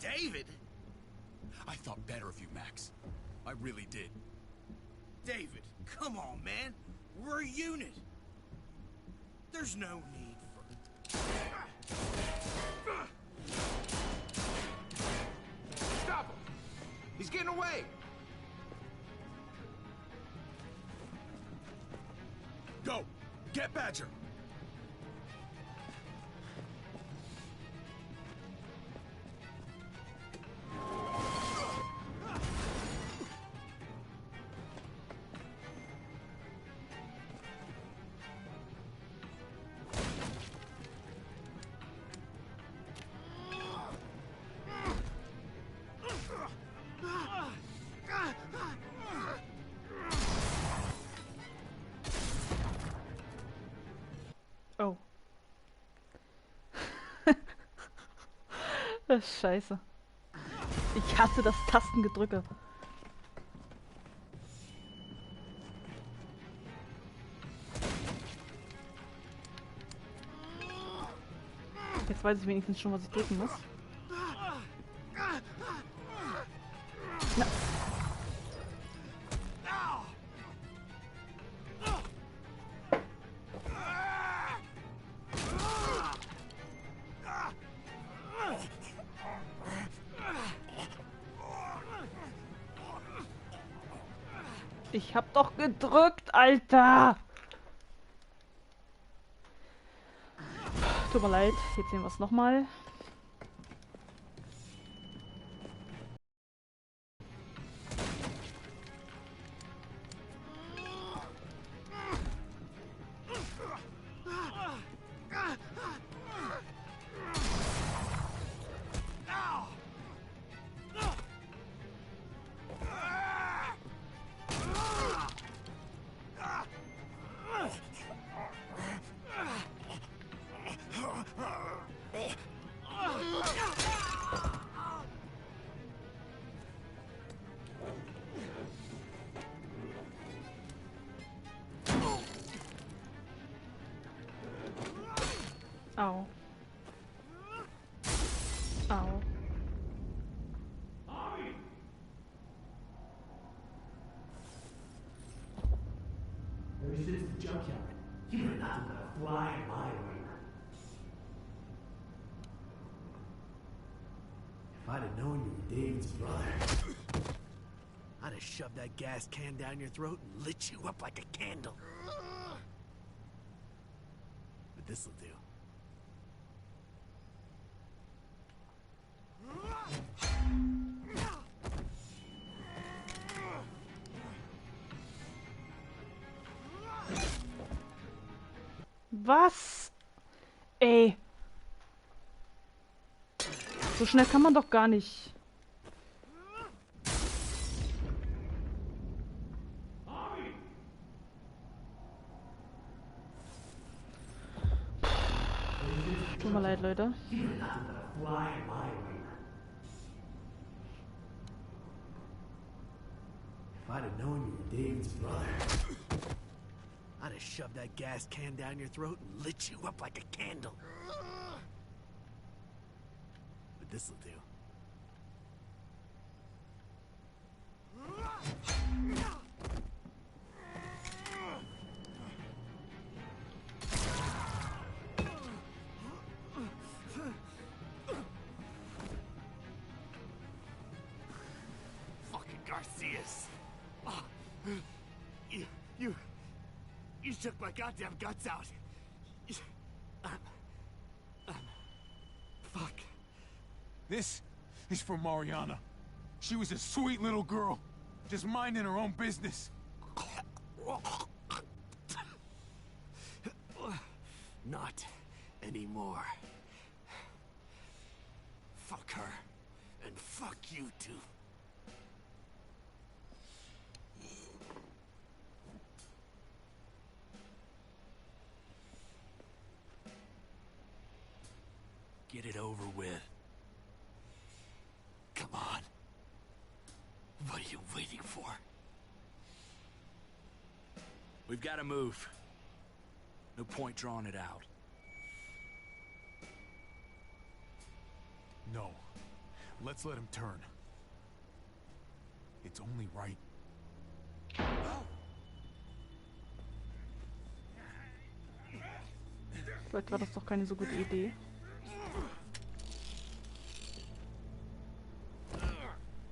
David? I thought better of you, Max. I really did. David, come on, man. We're a unit. There's no need for... Stop him! He's getting away! Go! Get Badger! Oh. Scheiße. Ich hasse das Tastengedrücke. Jetzt weiß ich wenigstens schon, was ich drücken muss. Na. Ich hab doch gedrückt, Alter! Tut mir leid, jetzt sehen wir es nochmal. Au. Au. Maybe shit's the junkyard. You were nothing but a fly in my ointment. If I'd have known you were David's brother, I'd have shoved that gas can down your throat and lit you up like a candle. But this'll do. Was? Ey. So schnell kann man doch gar nicht. Tut mir leid, Leute. you were nothing but a fly in my ointment. If I'd have known you were David's brother, I'd have shoved that gas can down your throat and lit you up like a candle. But this'll do. Fucking Garcias. Oh, you took my goddamn guts out. Fuck. This is for Mariana. She was a sweet little girl, just minding her own business. Not anymore. Fuck her. And fuck you too. Get it over with. Come on. What are you waiting for? We've got to move. No point drawing it out. No. Let's let him turn. It's only right. Vielleicht war das doch keine so gute Idee.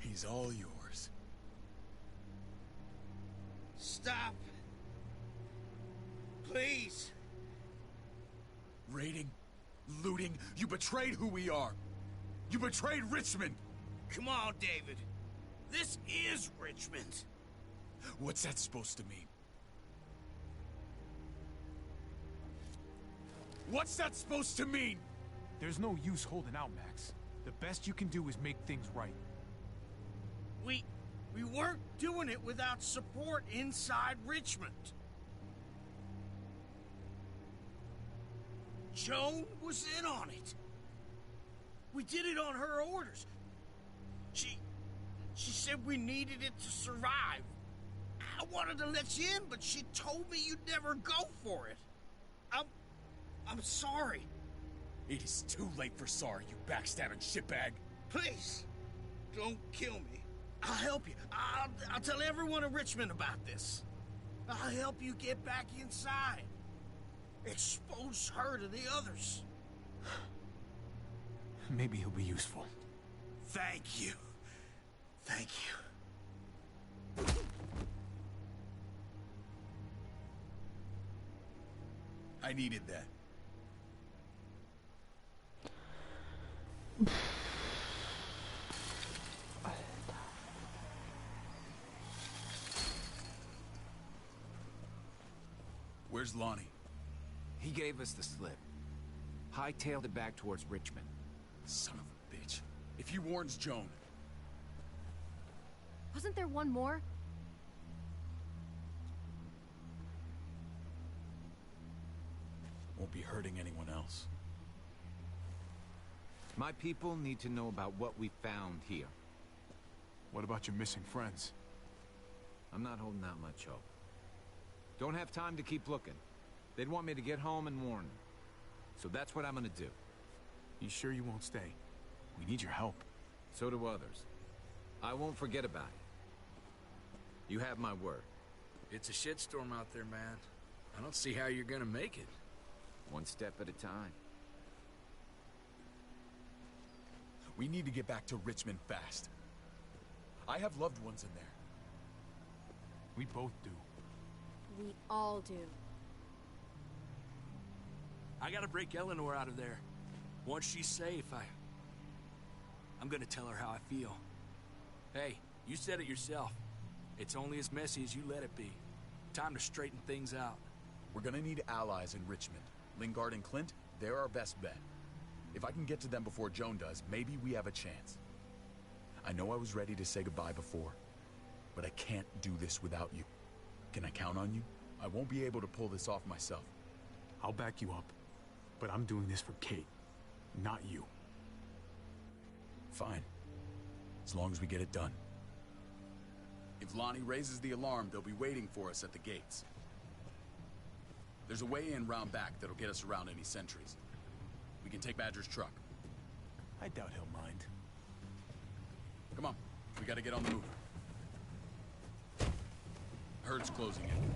He's all yours. Stop. Please. Raiding, looting, you betrayed who we are. You betrayed Richmond. Come on, David. This is Richmond. What's that supposed to mean? What's that supposed to mean? There's no use holding out, Max. The best you can do is make things right. We weren't doing it without support inside Richmond. Joan was in on it. We did it on her orders. She said we needed it to survive. I wanted to let you in, but she told me you'd never go for it. I'm sorry. It is too late for sorry, you backstabbing shitbag. Please, don't kill me. I'll help you. I'll tell everyone in Richmond about this. I'll help you get back inside. Expose her to the others. Maybe he'll be useful. Thank you. Thank you. I needed that. Where's Lonnie? He gave us the slip. Hightailed it back towards Richmond. Son of a bitch. If he warns Joan... Wasn't there one more? Won't be hurting anyone else. My people need to know about what we found here. What about your missing friends? I'm not holding out much hope. Don't have time to keep looking. They'd want me to get home and warn them. So that's what I'm gonna do. You sure you won't stay? We need your help. So do others. I won't forget about you. You have my word. It's a shitstorm out there, man. I don't see how you're gonna make it. One step at a time. We need to get back to Richmond fast. I have loved ones in there. We both do. We all do. I gotta break Eleanor out of there. Once she's safe, I'm gonna tell her how I feel. Hey, you said it yourself. It's only as messy as you let it be. Time to straighten things out. We're gonna need allies in Richmond. Lingard and Clint, they're our best bet. If I can get to them before Joan does, maybe we have a chance. I know I was ready to say goodbye before, but I can't do this without you. Can I count on you? I won't be able to pull this off myself. I'll back you up, but I'm doing this for Kate, not you. Fine. As long as we get it done. If Lonnie raises the alarm, they'll be waiting for us at the gates. There's a way in round back that'll get us around any sentries. We can take Badger's truck. I doubt he'll mind. Come on, we gotta get on the move. Herd's closing in.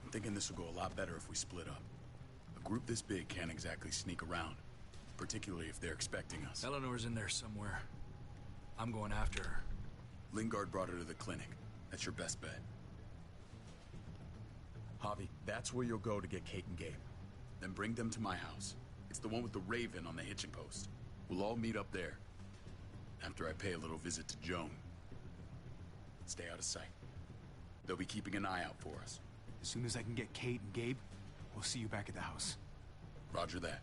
I'm thinking this will go a lot better if we split up. A group this big can't exactly sneak around, particularly if they're expecting us. Eleanor's in there somewhere. I'm going after her. Lingard brought her to the clinic. That's your best bet. Javi, that's where you'll go to get Kate and Gabe. Then bring them to my house. It's the one with the Raven on the hitching post. We'll all meet up there. After I pay a little visit to Joan. Stay out of sight. They'll be keeping an eye out for us. As soon as I can get Kate and Gabe, we'll see you back at the house. Roger that.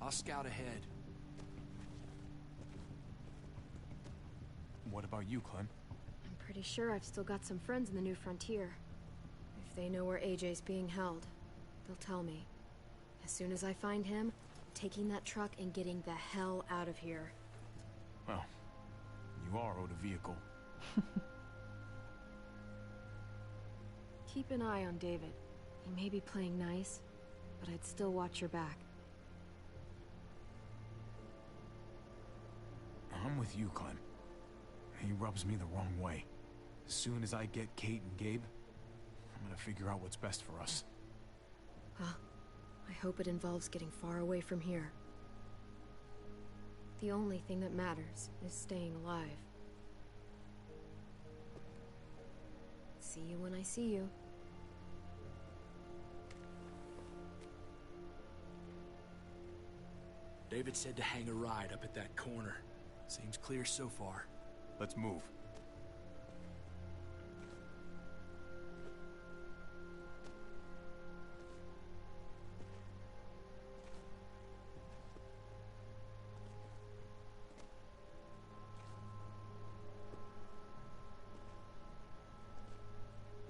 I'll scout ahead. What about you, Clem? I'm pretty sure I've still got some friends in the New Frontier. If they know where AJ's being held, they'll tell me. As soon as I find him, taking that truck and getting the hell out of here. Well, you are owed a vehicle. Keep an eye on David. He may be playing nice, but I'd still watch your back. I'm with you, Clem. He rubs me the wrong way. As soon as I get Kate and Gabe, I'm gonna figure out what's best for us. Well, I hope it involves getting far away from here. The only thing that matters is staying alive. See you when I see you. David said to hang a ride up at that corner. Seems clear so far. Let's move.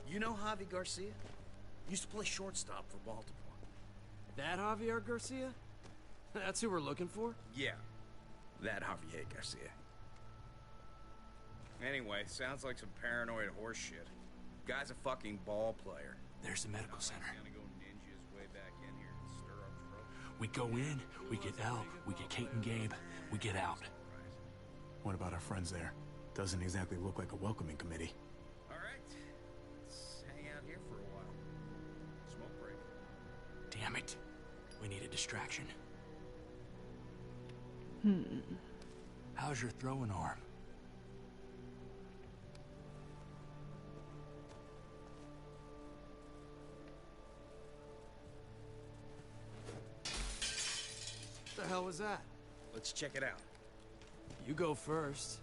You know Javi Garcia? Used to play shortstop for Baltimore. That Javier Garcia? That's who we're looking for? Yeah, that Javier Garcia. Anyway, sounds like some paranoid horse shit. Guy's a fucking ball player. There's the medical center. Gonna go ninja his way back in here and stir up trouble. We go in, we get Elle, we get Kate and Gabe, we get out. What about our friends there? Doesn't exactly look like a welcoming committee. All right, let's hang out here for a while. Smoke break. Damn it. We need a distraction. How's your throwing arm? the hell was that? Let's check it out. You go first.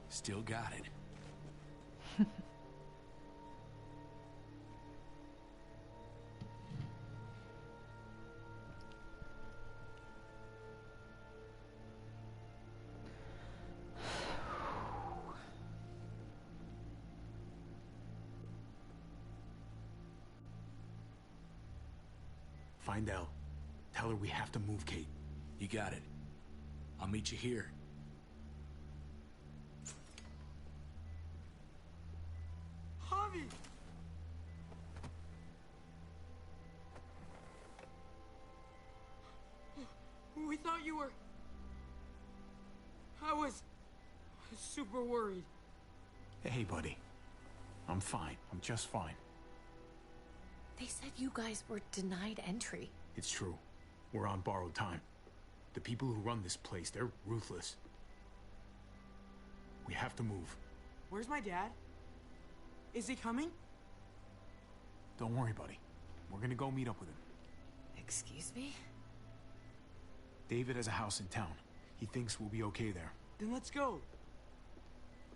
Still got it. Find Elle. Tell her we have to move, Kate. You got it. I'll meet you here. Javi! We thought you were... I was super worried. Hey, buddy. I'm fine. I'm just fine. They said you guys were denied entry. It's true. We're on borrowed time. The people who run this place, they're ruthless. We have to move. Where's my dad? Is he coming? Don't worry, buddy. We're gonna go meet up with him. Excuse me? David has a house in town. He thinks we'll be okay there. Then let's go.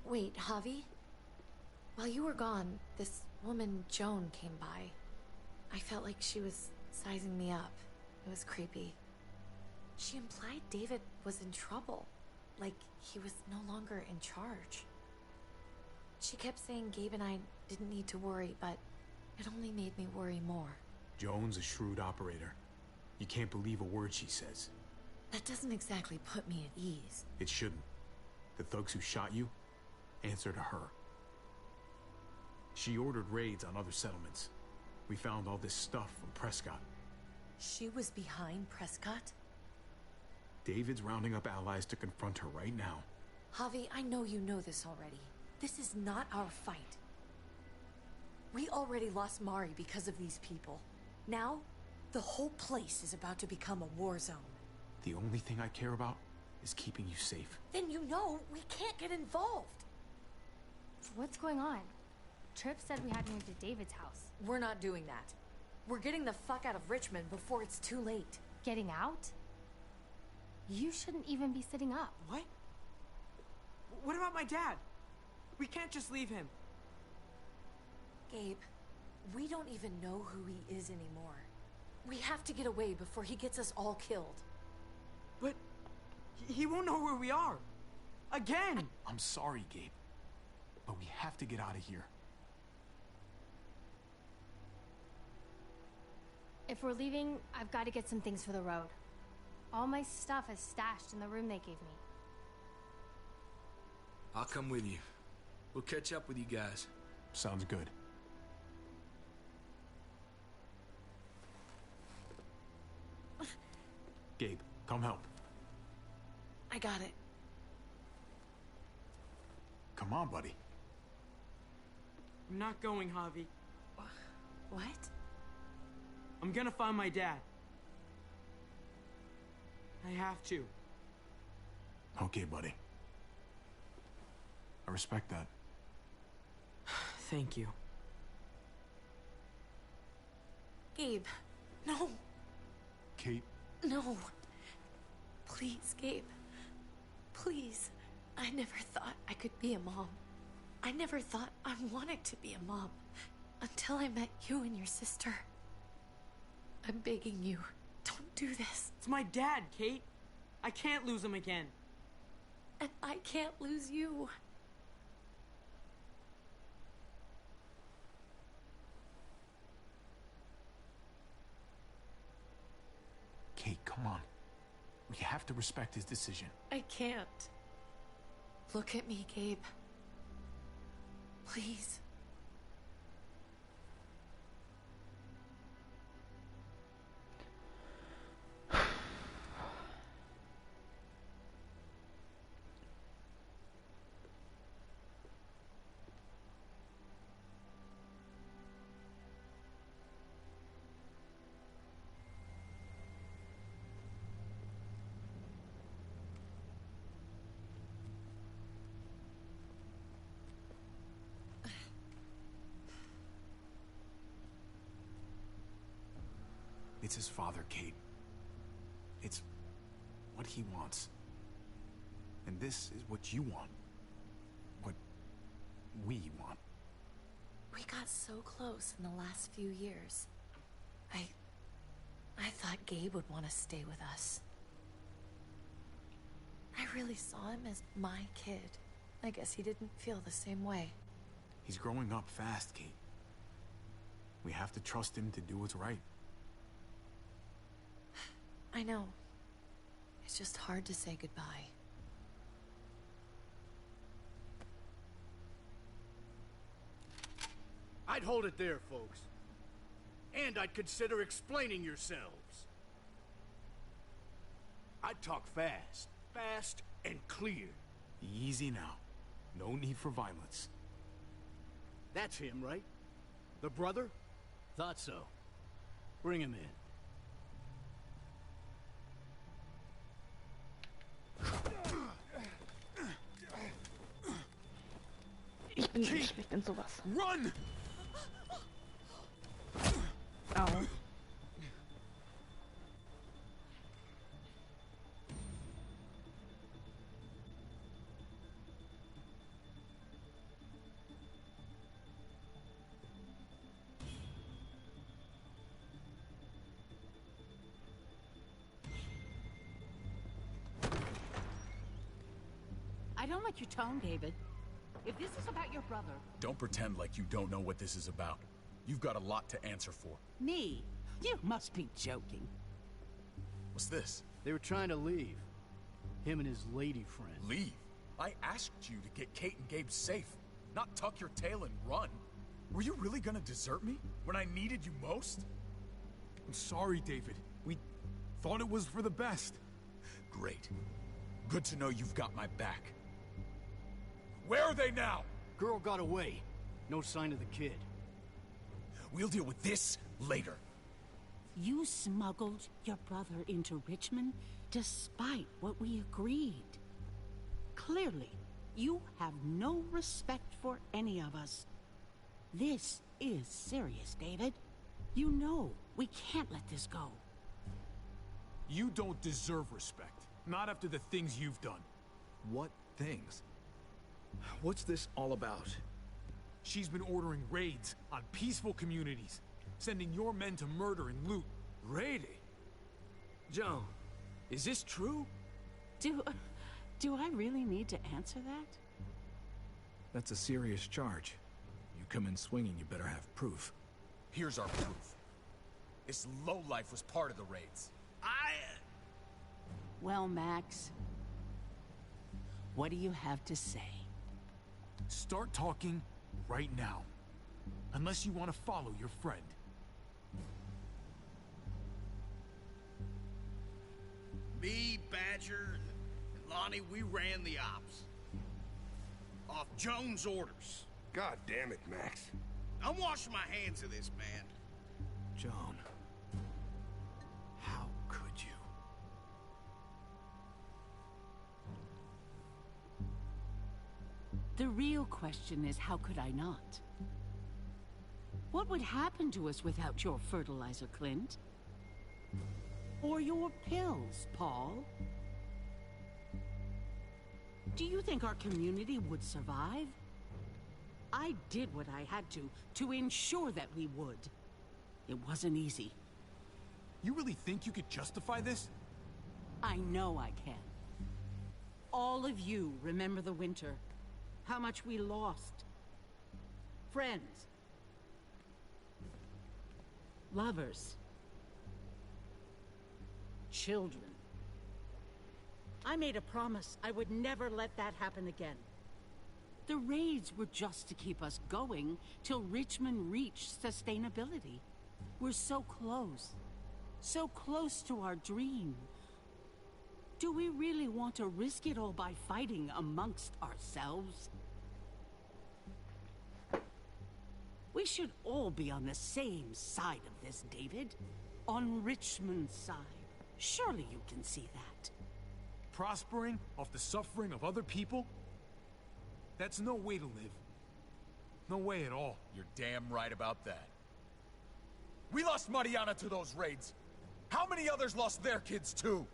Wait, Javi? While you were gone, this woman, Joan, came by. I felt like she was sizing me up. It was creepy. She implied David was in trouble. Like he was no longer in charge. She kept saying Gabe and I didn't need to worry, but it only made me worry more. Joan's a shrewd operator. You can't believe a word she says. That doesn't exactly put me at ease. It shouldn't. The thugs who shot you answer to her. She ordered raids on other settlements. We found all this stuff from Prescott. She was behind Prescott? David's rounding up allies to confront her right now. Javi, I know you know this already. This is not our fight. We already lost Mari because of these people. Now, the whole place is about to become a war zone. The only thing I care about is keeping you safe. Then you know we can't get involved. What's going on? Tripp said we had to move to David's house. We're not doing that. We're getting the fuck out of Richmond before it's too late. Getting out? You shouldn't even be sitting up. What? What about my dad? We can't just leave him. Gabe, we don't even know who he is anymore. We have to get away before he gets us all killed. But he won't know where we are. Again! I'm sorry, Gabe. But we have to get out of here. If we're leaving, I've got to get some things for the road. All my stuff is stashed in the room they gave me. I'll come with you. We'll catch up with you guys. Sounds good. Gabe, come help. I got it. Come on, buddy. I'm not going, Javi. What? I'm gonna find my dad. I have to. Okay, buddy. I respect that. Thank you. Gabe, no. Kate. No. Please, Gabe. Please. I never thought I could be a mom. I never thought I wanted to be a mom. Until I met you and your sister. I'm begging you, don't do this. It's my dad, Kate. I can't lose him again. And I can't lose you. Kate, come on. We have to respect his decision. I can't. Look at me, Gabe. Please. It's his father, Kate. It's what he wants. And this is what you want. What we want. We got so close in the last few years. I thought Gabe would want to stay with us. I really saw him as my kid. I guess he didn't feel the same way. He's growing up fast, Kate. We have to trust him to do what's right. I know. It's just hard to say goodbye. I'd hold it there, folks. And I'd consider explaining yourselves. I'd talk fast. Fast and clear. Easy now. No need for violence. That's him, right? The brother? Thought so. Bring him in. Ich bin nicht schlecht in sowas. Run! Au. I don't like your tone, David. If this is about your brother... Don't pretend like you don't know what this is about. You've got a lot to answer for. Me? You must be joking. What's this? They were trying to leave. Him and his lady friend. Leave? I asked you to get Kate and Gabe safe, not tuck your tail and run. Were you really gonna desert me when I needed you most? I'm sorry, David. We thought it was for the best. Great. Good to know you've got my back. Where are they now? Girl got away. No sign of the kid. We'll deal with this later. You smuggled your brother into Richmond despite what we agreed. Clearly, you have no respect for any of us. This is serious, David. You know we can't let this go. You don't deserve respect. Not after the things you've done. What things? What's this all about? She's been ordering raids on peaceful communities, sending your men to murder and loot. Raiding? Joan, is this true? Do I really need to answer that? That's a serious charge. You come in swinging, you better have proof. Here's our proof. This lowlife was part of the raids. Well, Max, what do you have to say? Start talking right now. Unless you want to follow your friend. Me, Badger, and Lonnie, we ran the ops. Off Joan's orders. God damn it, Max. I'm washing my hands of this, man. Joan. How could you? The real question is, how could I not? What would happen to us without your fertilizer, Clint? Or your pills, Paul? Do you think our community would survive? I did what I had to ensure that we would. It wasn't easy. You really think you could justify this? I know I can. All of you remember the winter. How much we lost. Friends. Lovers. Children. I made a promise I would never let that happen again. The raids were just to keep us going till Richmond reached sustainability. We're so close. So close to our dream. Do we really want to risk it all by fighting amongst ourselves? We should all be on the same side of this, David. On Richmond's side. Surely you can see that. Prospering off the suffering of other people? That's no way to live. No way at all. You're damn right about that. We lost Mariana to those raids. How many others lost their kids too?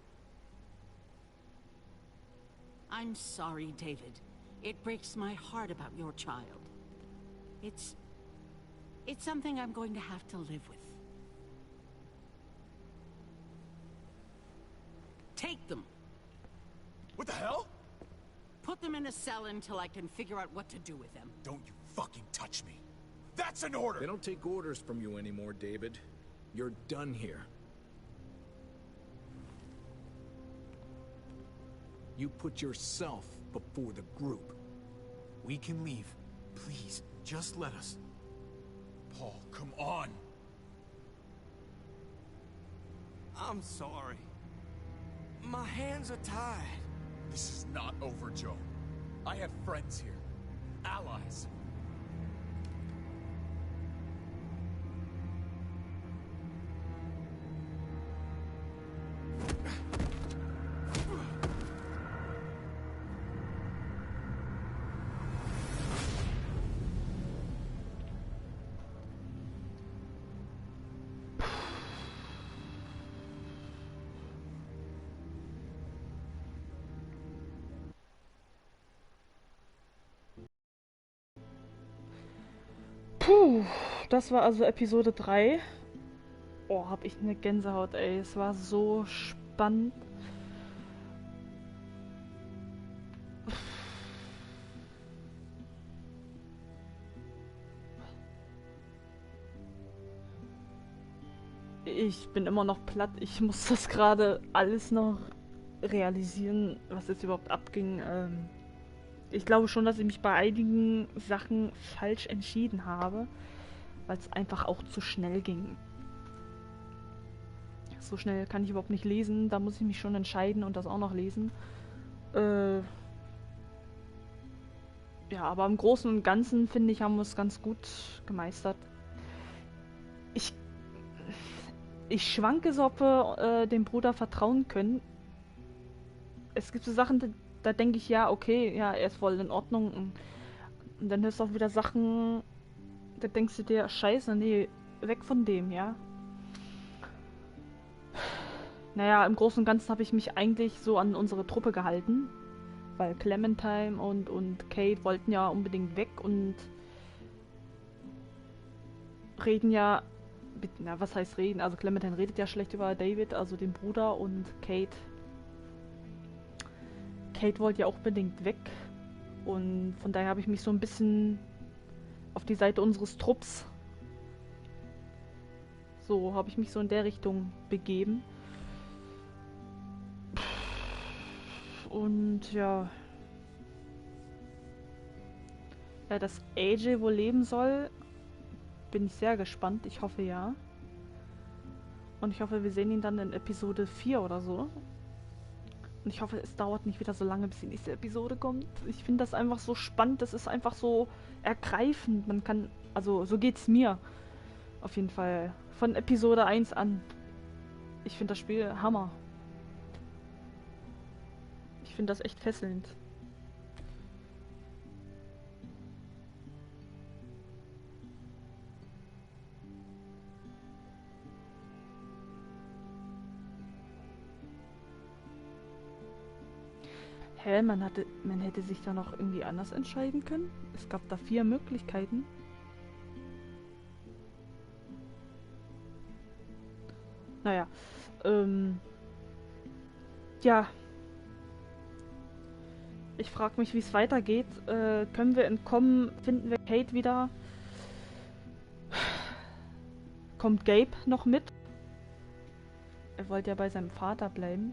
I'm sorry, David. It breaks my heart about your child. It's something I'm going to have to live with. Take them. What the hell? Put them in a cell until I can figure out what to do with them. Don't you fucking touch me. That's an order! They don't take orders from you anymore, David. You're done here. You put yourself before the group. We can leave. Please, just let us. Paul, come on! I'm sorry. My hands are tied. This is not over, Joe. I have friends here. Allies. Puh, das war also Episode 3. Oh, hab ich eine Gänsehaut, ey. Es war so spannend. Ich bin immer noch platt. Ich muss das gerade alles noch realisieren, was jetzt überhaupt abging. Ich glaube schon, dass ich mich bei einigen Sachen falsch entschieden habe, weil es einfach auch zu schnell ging. So schnell kann ich überhaupt nicht lesen, da muss ich mich schon entscheiden und das auch noch lesen. Ja, aber im Großen und Ganzen, finde ich, haben wir es ganz gut gemeistert. Ich schwanke so, ob wir dem Bruder vertrauen können. Es gibt so Sachen, da denke ich, ja, okay, ja, er ist voll in Ordnung. Und dann hörst du auch wieder Sachen, da denkst du dir, scheiße, nee, weg von dem, ja. Naja, im Großen und Ganzen habe ich mich eigentlich so an unsere Truppe gehalten. Weil Clementine und Kate wollten ja unbedingt weg und reden ja, na, was heißt reden? Also Clementine redet ja schlecht über David, also den Bruder, und Kate wollte ja auch unbedingt weg. Und von daher habe ich mich so ein bisschen auf die Seite unseres Trupps, so habe ich mich so in der Richtung begeben. Und ja, dass AJ wohl leben soll, bin ich sehr gespannt. Ich hoffe ja. Und ich hoffe, wir sehen ihn dann in Episode 4 oder so. Und ich hoffe, es dauert nicht wieder so lange, bis die nächste Episode kommt. Ich finde das einfach so spannend. Das ist einfach so ergreifend. Man kann, also so geht's mir. Auf jeden Fall. Von Episode 1 an. Ich finde das Spiel Hammer. Ich finde das echt fesselnd. Hä, man hätte sich da noch irgendwie anders entscheiden können? Es gab da 4 Möglichkeiten. Naja, ja. Ich frage mich, wie es weitergeht. Können wir entkommen? Finden wir Kate wieder? Kommt Gabe noch mit? Er wollte ja bei seinem Vater bleiben.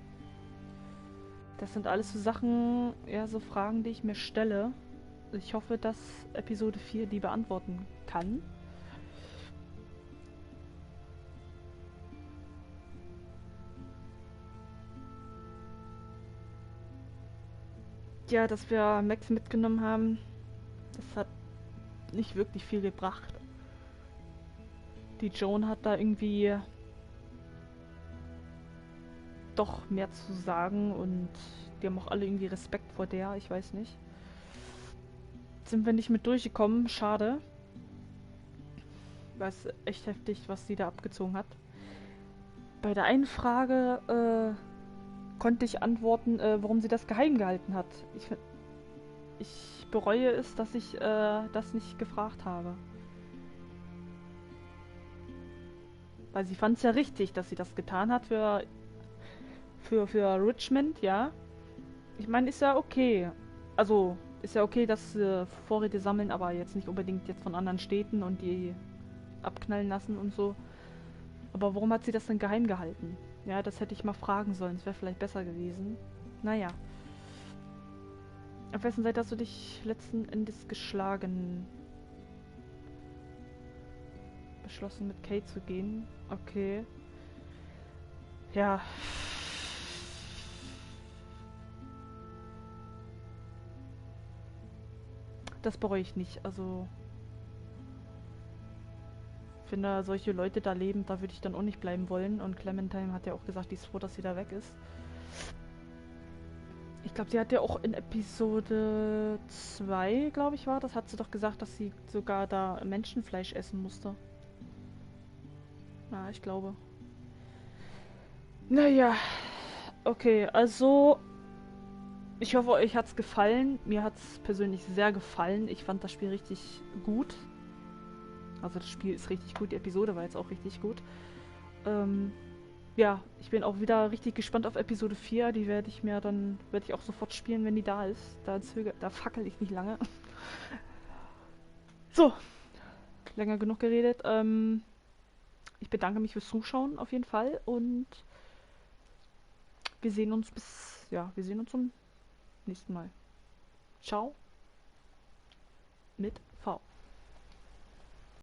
Das sind alles so Sachen, ja, so Fragen, die ich mir stelle. Ich hoffe, dass Episode 4 die beantworten kann. Ja, dass wir Max mitgenommen haben, das hat nicht wirklich viel gebracht. Die Joan hat da irgendwie doch mehr zu sagen und die haben auch alle irgendwie Respekt vor der, ich weiß nicht. Sind wir nicht mit durchgekommen, schade. Weil es echt heftig, was sie da abgezogen hat. Bei der einen Frage konnte ich antworten, warum sie das geheim gehalten hat. Ich bereue es, dass ich das nicht gefragt habe. Weil sie fand es ja richtig, dass sie das getan hat für Richmond, ja. Ich meine, ist ja okay. Also, ist ja okay, dass sie Vorräte sammeln, aber jetzt nicht unbedingt jetzt von anderen Städten und die abknallen lassen und so. Aber warum hat sie das denn geheim gehalten? Ja, das hätte ich mal fragen sollen. Das wäre vielleicht besser gewesen. Naja. Auf wessen Seite hast du dich letzten Endes geschlagen? Beschlossen, mit Kate zu gehen. Okay. Ja. Das bereue ich nicht. Also, wenn da solche Leute da leben, da würde ich dann auch nicht bleiben wollen. Und Clementine hat ja auch gesagt, die ist froh, dass sie da weg ist. Ich glaube, sie hat ja auch in Episode 2, glaube ich, war das, hat sie doch gesagt, dass sie sogar da Menschenfleisch essen musste. Ja, ich glaube. Naja. Okay, also ich hoffe, euch hat's gefallen. Mir hat's persönlich sehr gefallen. Ich fand das Spiel richtig gut. Also das Spiel ist richtig gut, die Episode war jetzt auch richtig gut. Ja, ich bin auch wieder richtig gespannt auf Episode 4. Die werde ich auch sofort spielen, wenn die da ist. Da fackel ich nicht lange. So, länger genug geredet. Ich bedanke mich fürs Zuschauen auf jeden Fall und wir sehen uns zum nächsten Mal. Ciao. Mit